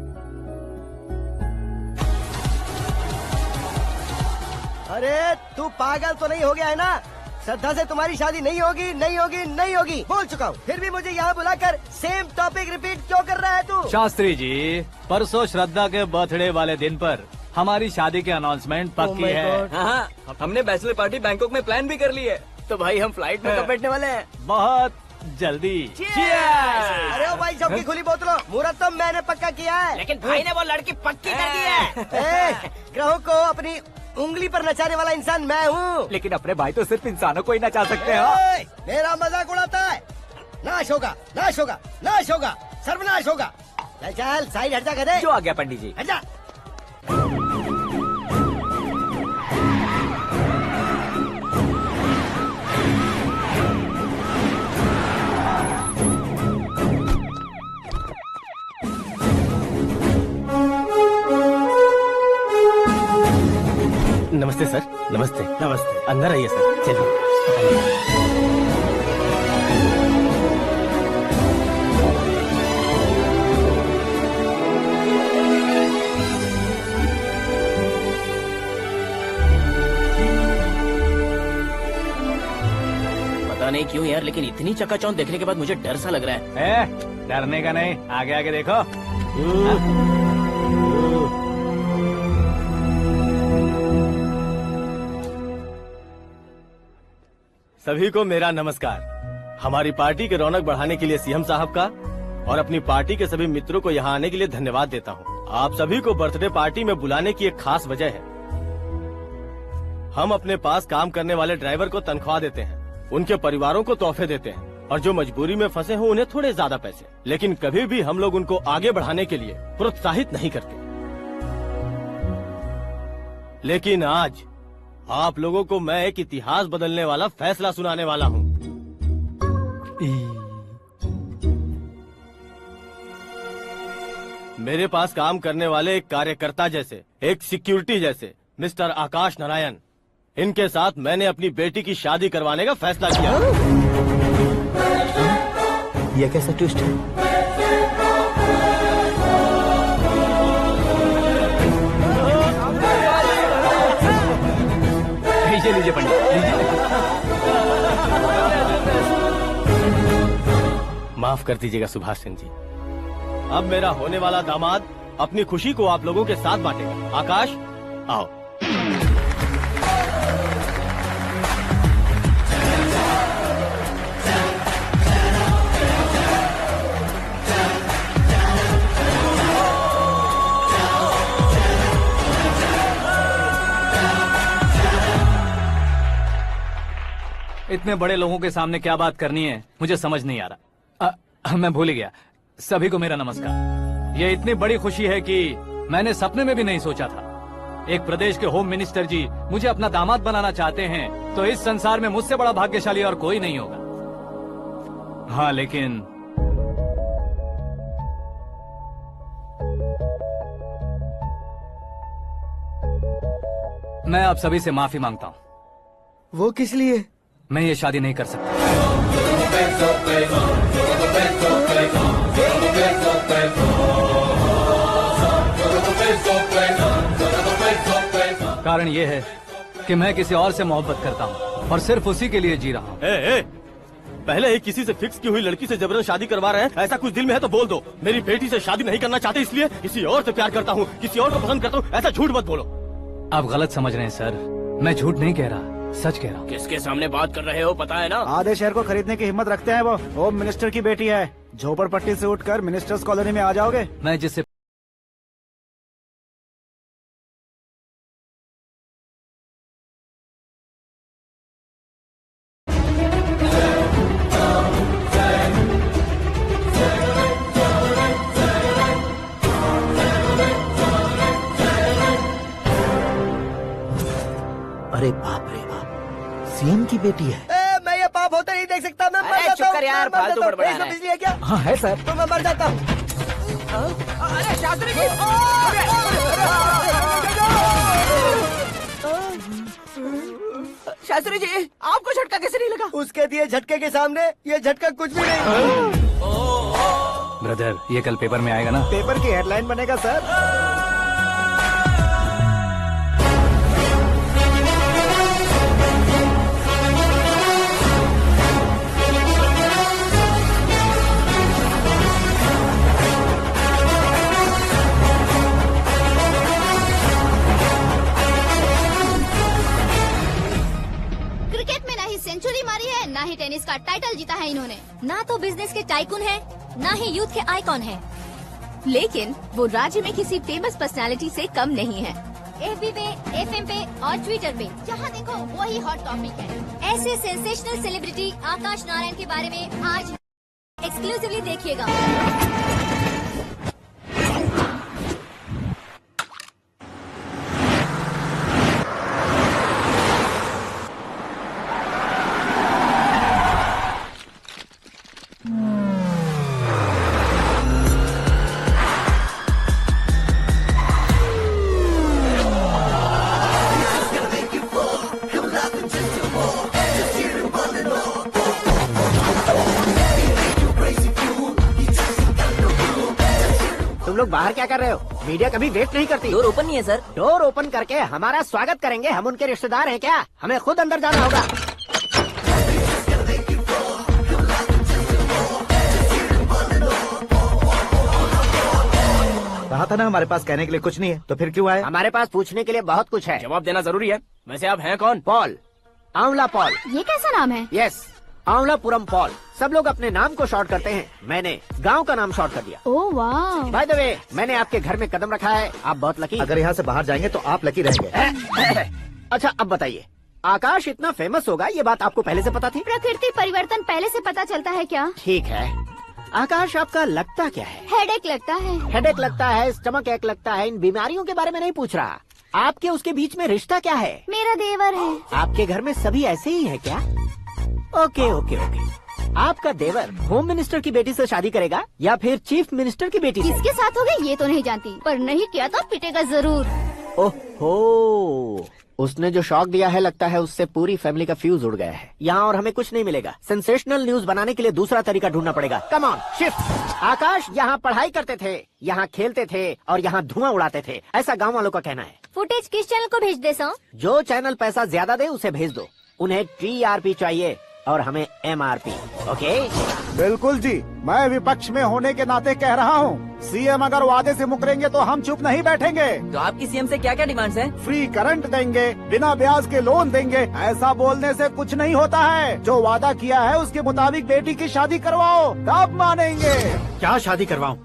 अरे तू पागल तो नहीं हो गया है ना? श्रद्धा से तुम्हारी शादी नहीं होगी, नहीं होगी, नहीं होगी, बोल चुका हूँ। फिर भी मुझे यहाँ बुलाकर सेम टॉपिक रिपीट क्यों कर रहा है तू? शास्त्री जी, परसों श्रद्धा के बर्थडे वाले दिन पर हमारी शादी की अनाउंसमेंट पक्की है। हाँ, हमने बैचलर पार्टी बैंकॉक में प्लान भी कर ली है। तो भाई हम फ्लाइट में कब बैठने वाले हैं? बहुत जल्दी। अरे ओ भाई सबकी खुली बोतलों, मुहूर्त तो मैंने पक्का किया है। लेकिन भाई ने वो लड़की पक्की कर दी है। ग्रहों को अपनी उंगली पर नचाने वाला इंसान मैं हूँ। लेकिन अपने भाई तो सिर्फ इंसानों को ही नचा सकते हैं। मेरा मजाक उड़ाता है। नाश होगा, नाश होगा, नाश होगा, सर्वनाश होगा। चल चल साइड हट जा गधे। जो आ गया पंडित जी। हट जा। नमस्ते सर। नमस्ते। नमस्ते। अंदर आइए सर, चलिए। पता नहीं क्यों यार, लेकिन इतनी चकाचौंध देखने के बाद मुझे डर सा लग रहा है। डरने का नहीं, आगे आगे देखो। सभी को मेरा नमस्कार। हमारी पार्टी के रौनक बढ़ाने के लिए सीएम साहब का और अपनी पार्टी के सभी मित्रों को यहाँ आने के लिए धन्यवाद देता हूँ। आप सभी को बर्थडे पार्टी में बुलाने की एक खास वजह है। हम अपने पास काम करने वाले ड्राइवर को तनख्वाह देते हैं, उनके परिवारों को तोहफे देते हैं और जो मजबूरी में फंसे हो उन्हें थोड़े ज्यादा पैसे। लेकिन कभी भी हम लोग उनको आगे बढ़ाने के लिए प्रोत्साहित नहीं करते। लेकिन आज आप लोगों को मैं एक इतिहास बदलने वाला फैसला सुनाने वाला हूँ। मेरे पास काम करने वाले एक कार्यकर्ता जैसे, एक सिक्योरिटी जैसे मिस्टर आकाश नारायण, इनके साथ मैंने अपनी बेटी की शादी करवाने का फैसला किया। ये कैसा ट्विस्ट है? लीजिए पंडित, माफ कर दीजिएगा सुभाष सिंह जी। अब मेरा होने वाला दामाद अपनी खुशी को आप लोगों के साथ बांटेगा। आकाश, आओ। इतने बड़े लोगों के सामने क्या बात करनी है मुझे समझ नहीं आ रहा। मैं भूल ही गया। सभी को मेरा नमस्कार। ये इतनी बड़ी खुशी है कि मैंने सपने में भी नहीं सोचा था। एक प्रदेश के होम मिनिस्टर जी मुझे अपना दामाद बनाना चाहते हैं तो इस संसार में मुझसे बड़ा भाग्यशाली और कोई नहीं होगा। हाँ, लेकिन मैं आप सभी से माफी मांगता हूँ। वो किस लिए? मैं ये शादी नहीं कर सकता। कारण ये है कि मैं किसी और से मोहब्बत करता हूँ और सिर्फ उसी के लिए जी रहा हूँ। पहले ही किसी से फिक्स की हुई लड़की से जबरन शादी करवा रहे हैं। ऐसा कुछ दिल में है तो बोल दो। मेरी बेटी से शादी नहीं करना चाहते इसलिए किसी और से प्यार करता हूँ, किसी और को पसंद करता हूँ, ऐसा झूठ मत बोलो। आप गलत समझ रहे हैं सर, मैं झूठ नहीं कह रहा, सच कह रहा हूँ। किसके सामने बात कर रहे हो पता है ना? आधे शहर को खरीदने की हिम्मत रखते हैं वो। होम मिनिस्टर की बेटी है। झोपड़पट्टी से उठकर मिनिस्टर्स कॉलोनी में आ जाओगे। मैं जिससे अरे बाप रे बाप, सीएम की बेटी है। मैं ये पाप होते नहीं देख सकता। मैं मर जाता हूँ यार, फालतू बड़बड़ा रहा है। बिजली है क्या? हाँ है सर। तो मैं मर जाता हूँ। अरे शास्त्री जी, शास्त्री जी आपको झटका कैसे नहीं लगा? उसके दिए झटके के सामने ये झटका कुछ भी नहीं। ब्रदर, ये कल पेपर में आएगा ना? पेपर की हेडलाइन बनेगा सर। ही सेंचुरी मारी है, ना ही टेनिस का टाइटल जीता है इन्होंने। ना तो बिजनेस के टाइकून है, ना ही यूथ के आइकॉन है। लेकिन वो राज्य में किसी फेमस पर्सनालिटी से कम नहीं है। FB पे, FM पे और ट्विटर पे जहाँ देखो वही हॉट टॉपिक है। ऐसे सेंसेशनल सेलिब्रिटी आकाश नारायण के बारे में आज एक्सक्लूसिवली देखिएगा। लोग बाहर क्या कर रहे हो? मीडिया कभी वेट नहीं करती। डोर ओपन नहीं है सर। डोर ओपन करके हमारा स्वागत करेंगे? हम उनके रिश्तेदार हैं क्या? हमें खुद अंदर जाना होगा। कहा था ना हमारे पास कहने के लिए कुछ नहीं है, तो फिर क्यों आए? हमारे पास पूछने के लिए बहुत कुछ है। जवाब देना जरूरी है। वैसे आप हैं कौन? पॉल, आंवला पॉल। ये कैसा नाम है? Yes, Anvalapuram Paul. सब लोग अपने नाम को शॉर्ट करते हैं, मैंने गांव का नाम शॉर्ट कर दिया। ओह वाह। बाय द वे, मैंने आपके घर में कदम रखा है, आप बहुत लकी। अगर यहाँ से बाहर जाएंगे तो आप लकी रहेंगे। अच्छा अब बताइए, आकाश इतना फेमस होगा ये बात आपको पहले से पता थी? प्रकृति परिवर्तन पहले से पता चलता है क्या? ठीक है, आकाश आपका लगता क्या है? हेडेक लगता है। हेडेक लगता है, स्टमक एक लगता है। इन बीमारियों के बारे में नहीं पूछ रहा, आपके उसके बीच में रिश्ता क्या है? मेरा देवर है। आपके घर में सभी ऐसे ही है क्या? Okay okay okay. आपका देवर होम मिनिस्टर की बेटी से शादी करेगा या फिर चीफ मिनिस्टर की बेटी से? किसके साथ होगा ये तो नहीं जानती, पर नहीं किया तो पिटेगा जरूर। ओहो, उसने जो शॉक दिया है लगता है उससे पूरी फैमिली का फ्यूज उड़ गया है। यहाँ और हमें कुछ नहीं मिलेगा। सेंसेशनल न्यूज बनाने के लिए दूसरा तरीका ढूंढना पड़ेगा। Come on shift. आकाश यहाँ पढ़ाई करते थे, यहाँ खेलते थे और यहाँ धुआं उड़ाते थे, ऐसा गाँव वालों का कहना है। फुटेज किस चैनल को भेज दे सो? जो चैनल पैसा ज्यादा दे उसे भेज दो। उन्हें TRP चाहिए और हमें MRP। ओके? बिल्कुल जी, मैं विपक्ष में होने के नाते कह रहा हूँ, सीएम अगर वादे से मुकरेंगे तो हम चुप नहीं बैठेंगे। तो आपकी सीएम से क्या क्या डिमांड्स हैं? फ्री करंट देंगे, बिना ब्याज के लोन देंगे। ऐसा बोलने से कुछ नहीं होता है। जो वादा किया है उसके मुताबिक बेटी की शादी करवाओ, तब मानेंगे। क्या शादी करवाऊं?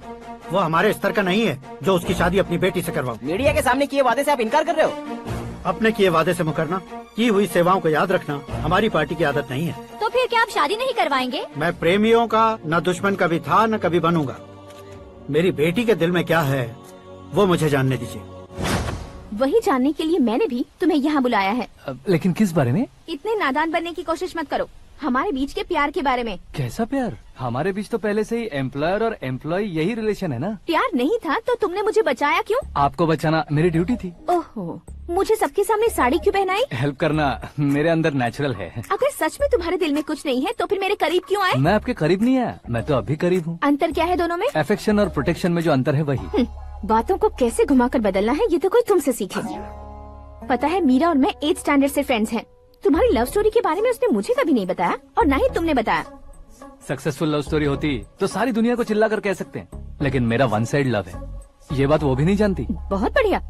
वो हमारे स्तर का नहीं है जो उसकी शादी अपनी बेटी से करवाऊं। मीडिया के सामने किए वादे से आप इनकार कर रहे हो? अपने किए वादे से मुकरना, की हुई सेवाओं को याद रखना हमारी पार्टी की आदत नहीं है। तो फिर क्या आप शादी नहीं करवाएंगे? मैं प्रेमियों का न दुश्मन कभी था न कभी बनूंगा। मेरी बेटी के दिल में क्या है वो मुझे जानने दीजिए। वही जानने के लिए मैंने भी तुम्हें यहाँ बुलाया है। लेकिन किस बारे में? इतने नादान बनने की कोशिश मत करो। हमारे बीच के प्यार के बारे में। कैसा प्यार? हमारे बीच तो पहले से ही एम्प्लॉयर और एम्प्लॉय यही रिलेशन है ना। प्यार नहीं था तो तुमने मुझे बचाया क्यों? आपको बचाना मेरी ड्यूटी थी। ओहो, मुझे सबके सामने साड़ी क्यों पहनाई? हेल्प करना मेरे अंदर नेचुरल है। अगर सच में तुम्हारे दिल में कुछ नहीं है तो फिर मेरे करीब क्यों आए? मैं आपके करीब नहीं आया, मैं तो अभी करीब हूँ। अंतर क्या है दोनों में? अफेक्शन और प्रोटेक्शन में जो अंतर है वही। बातों को कैसे घुमाकर बदलना है ये तो कोई तुमसे सीखे। पता है, मीरा और मैं 8th स्टैंडर्ड से फ्रेंड्स हैं। तुम्हारी लव स्टोरी के बारे में उसने मुझे कभी नहीं बताया और न ही तुमने बताया। सक्सेसफुल लव स्टोरी होती तो सारी दुनिया को चिल्ला कर कह सकते हैं, लेकिन मेरा वन साइड लव है, ये बात वो भी नहीं जानती। बहुत बढ़िया।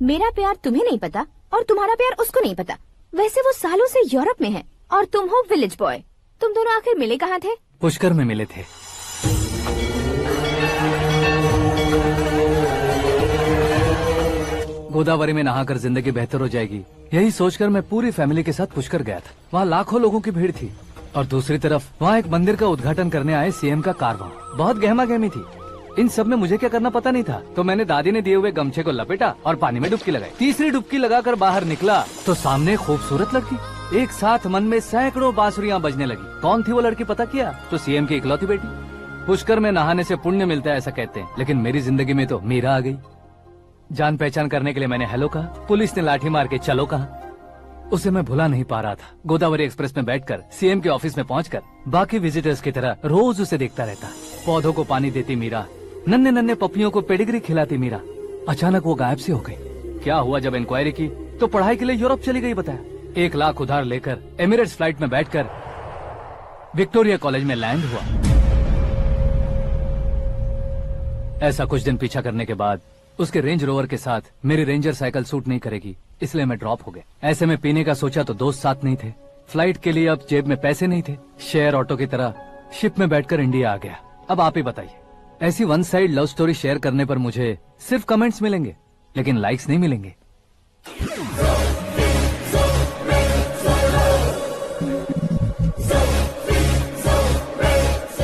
मेरा प्यार तुम्हें नहीं पता और तुम्हारा प्यार उसको नहीं पता। वैसे वो सालों से यूरोप में है और तुम हो विलेज बॉय। तुम दोनों आखिर मिले कहाँ थे? पुष्कर में मिले थे। गोदावरी में नहाकर जिंदगी बेहतर हो जाएगी, यही सोचकर मैं पूरी फैमिली के साथ पुष्कर गया था। वहाँ लाखों लोगों की भीड़ थी और दूसरी तरफ वहाँ एक मंदिर का उद्घाटन करने आए सीएम का कारवां। बहुत गहमा गहमी थी। इन सब में मुझे क्या करना पता नहीं था, तो मैंने दादी ने दिए हुए गमछे को लपेटा और पानी में डुबकी लगाई। तीसरी डुबकी लगाकर बाहर निकला तो सामने खूबसूरत लड़की। एक साथ मन में सैकड़ों बांसुरियां बजने लगी। कौन थी वो लड़की पता किया? तो सीएम की इकलौती बेटी। पुष्कर में नहाने से पुण्य मिलता है ऐसा कहते हैं, लेकिन मेरी जिंदगी में तो मीरा आ गई। जान पहचान करने के लिए मैंने हेलो कहा, पुलिस ने लाठी मार के चलो कहा। उसे मैं भुला नहीं पा रहा था। गोदावरी एक्सप्रेस में बैठकर सीएम के ऑफिस में पहुंचकर बाकी विजिटर्स की तरह रोज उसे देखता रहता। पौधों को पानी देती मीरा, नन्हे नन्हे पपियों को पेडिग्री खिलाती मीरा। अचानक वो गायब सी हो गई। क्या हुआ? जब इंक्वायरी की तो पढ़ाई के लिए यूरोप चली गई बताया। 1 लाख उधार लेकर एमिरेट्स फ्लाइट में बैठकर विक्टोरिया कॉलेज में लैंड हुआ। ऐसा कुछ दिन पीछा करने के बाद उसके रेंज रोवर के साथ मेरी रेंजर साइकिल सूट नहीं करेगी, इसलिए मैं ड्रॉप हो गया। ऐसे में पीने का सोचा तो दोस्त साथ नहीं थे, फ्लाइट के लिए अब जेब में पैसे नहीं थे। शेयर ऑटो की तरह शिप में बैठकर इंडिया आ गया। अब आप ही बताइए, ऐसी one side love story share करने पर मुझे सिर्फ कमेंट्स मिलेंगे, लेकिन लाइक्स नहीं मिलेंगे।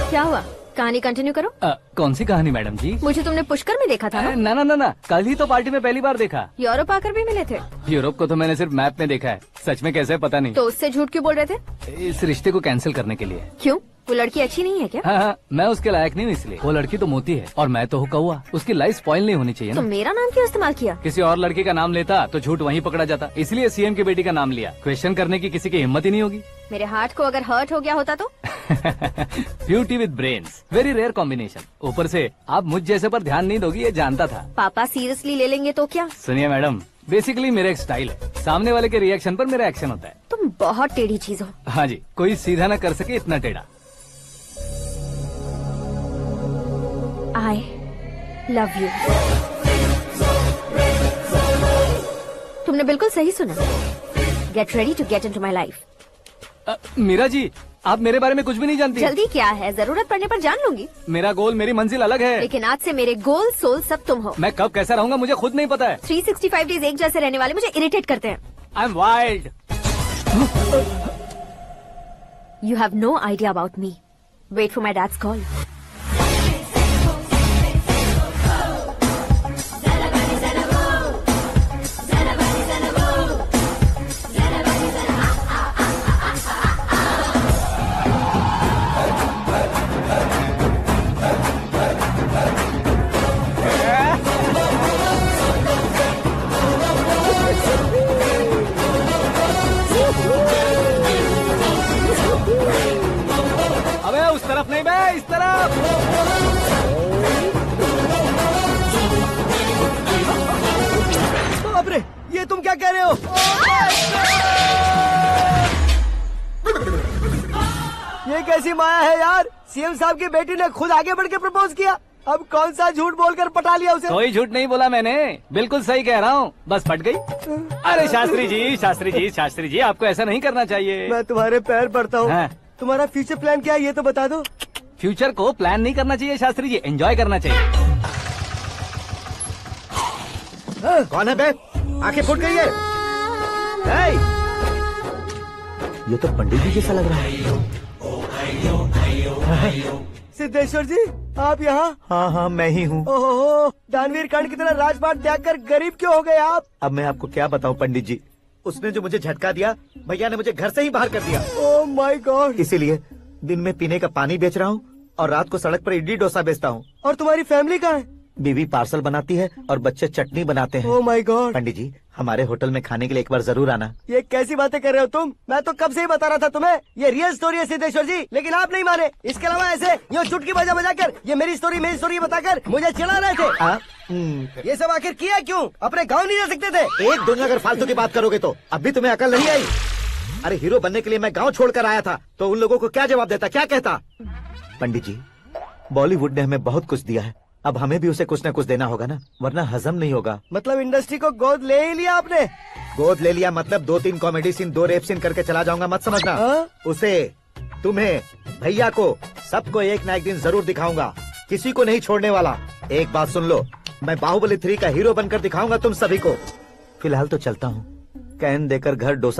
क्या हुआ? कहानी कंटिन्यू करो। कौन सी कहानी मैडम जी? मुझे तुमने पुष्कर में देखा था ना? ना, कल ही तो पार्टी में पहली बार देखा। यूरोप आकर भी मिले थे? यूरोप को तो मैंने सिर्फ मैप में देखा है, सच में कैसे है पता नहीं। तो उससे झूठ क्यों बोल रहे थे? इस रिश्ते को कैंसिल करने के लिए। क्यों? वो लड़की अच्छी नहीं है क्या? हाँ, मैं उसके लायक नहीं हूँ इसलिए। वो लड़की तो मोती है और मैं तो हूँ कौवा। उसकी लाइफ स्पॉइल नहीं होनी चाहिए तो ना। मेरा नाम क्यों इस्तेमाल किया? किसी और लड़की का नाम लेता तो झूठ वहीं पकड़ा जाता, इसलिए सीएम की बेटी का नाम लिया। क्वेश्चन करने की किसी की हिम्मत ही नहीं होगी। मेरे हार्ट को अगर हर्ट हो गया होता तो? Beauty with brains, very rare combination. ऊपर से आप मुझ जैसे पर ध्यान नहीं दोगी ये जानता था। पापा सीरियसली ले लेंगे तो क्या? सुनिए मैडम, बेसिकली मेरा एक स्टाइल है, सामने वाले के रिएक्शन पर मेरा एक्शन होता है। तुम बहुत टेढ़ी चीज हो। हाँ जी, कोई सीधा न कर सके इतना टेढ़ा। I love you। तुमने बिल्कुल सही सुना। Get ready to get into my life। Meera ji, आप मेरे बारे में कुछ भी नहीं जानती। जल्दी क्या है, जरूरत पड़ने पर जान लूंगी। मेरा गोल, मेरी मंजिल अलग है। लेकिन आज से मेरे गोल सोल सब तुम हो। मैं कब कैसा रहूंगा मुझे खुद नहीं पता है। 365 डेज एक जैसे रहने वाले मुझे इरिटेट करते हैं। I'm wild। You have no idea about me। Wait for my dad's call। अबे उस तरफ नहीं बे, इस तरफ। बाप रे, ये तुम क्या कह रहे हो? ये कैसी माया है यार? सीएम साहब की बेटी ने खुद आगे बढ़ के प्रपोज किया। अब कौन सा झूठ बोलकर पटा लिया उसे? कोई झूठ नहीं बोला मैंने, बिल्कुल सही कह रहा हूँ, बस फट गई। अरे शास्त्री जी आपको ऐसा नहीं करना चाहिए। मैं तुम्हारे पैर पड़ता हूँ। हाँ। तुम्हारा फ्यूचर प्लान क्या है ये तो बता दो। फ्यूचर को प्लान नहीं करना चाहिए शास्त्री जी, एंजॉय करना चाहिए। कौन है बे? आंखें फूट गई है। ये तो पंडित जी जैसा लग रहा है। सिद्धेश्वर जी, आप यहाँ? हाँ, मैं ही हूँ। ओहो, दानवीर कर्ण की तरह राजपाट त्याग कर गरीब क्यों हो गए आप? अब मैं आपको क्या बताऊँ पंडित जी, उसने जो मुझे झटका दिया, भैया ने मुझे घर से ही बाहर कर दिया। Oh my God. इसीलिए दिन में पीने का पानी बेच रहा हूँ और रात को सड़क पर इडली डोसा बेचता हूँ। और तुम्हारी फैमिली कहाँ है? बीवी पार्सल बनाती है और बच्चे चटनी बनाते हैं। Oh my God. पंडित जी, हमारे होटल में खाने के लिए एक बार जरूर आना। ये कैसी बातें कर रहे हो तुम? मैं तो कब से ही बता रहा था तुम्हें, ये रियल स्टोरी है सिद्धेश्वर जी, लेकिन आप नहीं माने। इसके अलावा ऐसे यूँ चुटकी बजा कर ये मेरी स्टोरी बताकर मुझे चिढ़ा रहे थे। ये सब आखिर किया क्यों? अपने गाँव नहीं जा सकते थे? एक दुनिया अगर फालतू की बात करोगे तो अब भी तुम्हें अकल नहीं आई। अरे हीरो बनने के लिए मैं गाँव छोड़कर आया था, तो उन लोगों को क्या जवाब देता, क्या कहता? पंडित जी, बॉलीवुड ने हमें बहुत कुछ दिया है, अब हमें भी उसे कुछ न कुछ देना होगा ना, वरना हजम नहीं होगा। मतलब इंडस्ट्री को गोद ले ही लिया आपने? गोद ले लिया मतलब 2-3 कॉमेडी सीन 2 रेप सीन करके चला जाऊंगा मत समझना। उसे, तुम्हें, भैया को, सबको एक ना एक दिन जरूर दिखाऊंगा, किसी को नहीं छोड़ने वाला। एक बात सुन लो, मैं बाहुबली 3 का हीरो बनकर दिखाऊंगा तुम सभी को। फिलहाल तो चलता हूँ, कैन देकर घर डोसा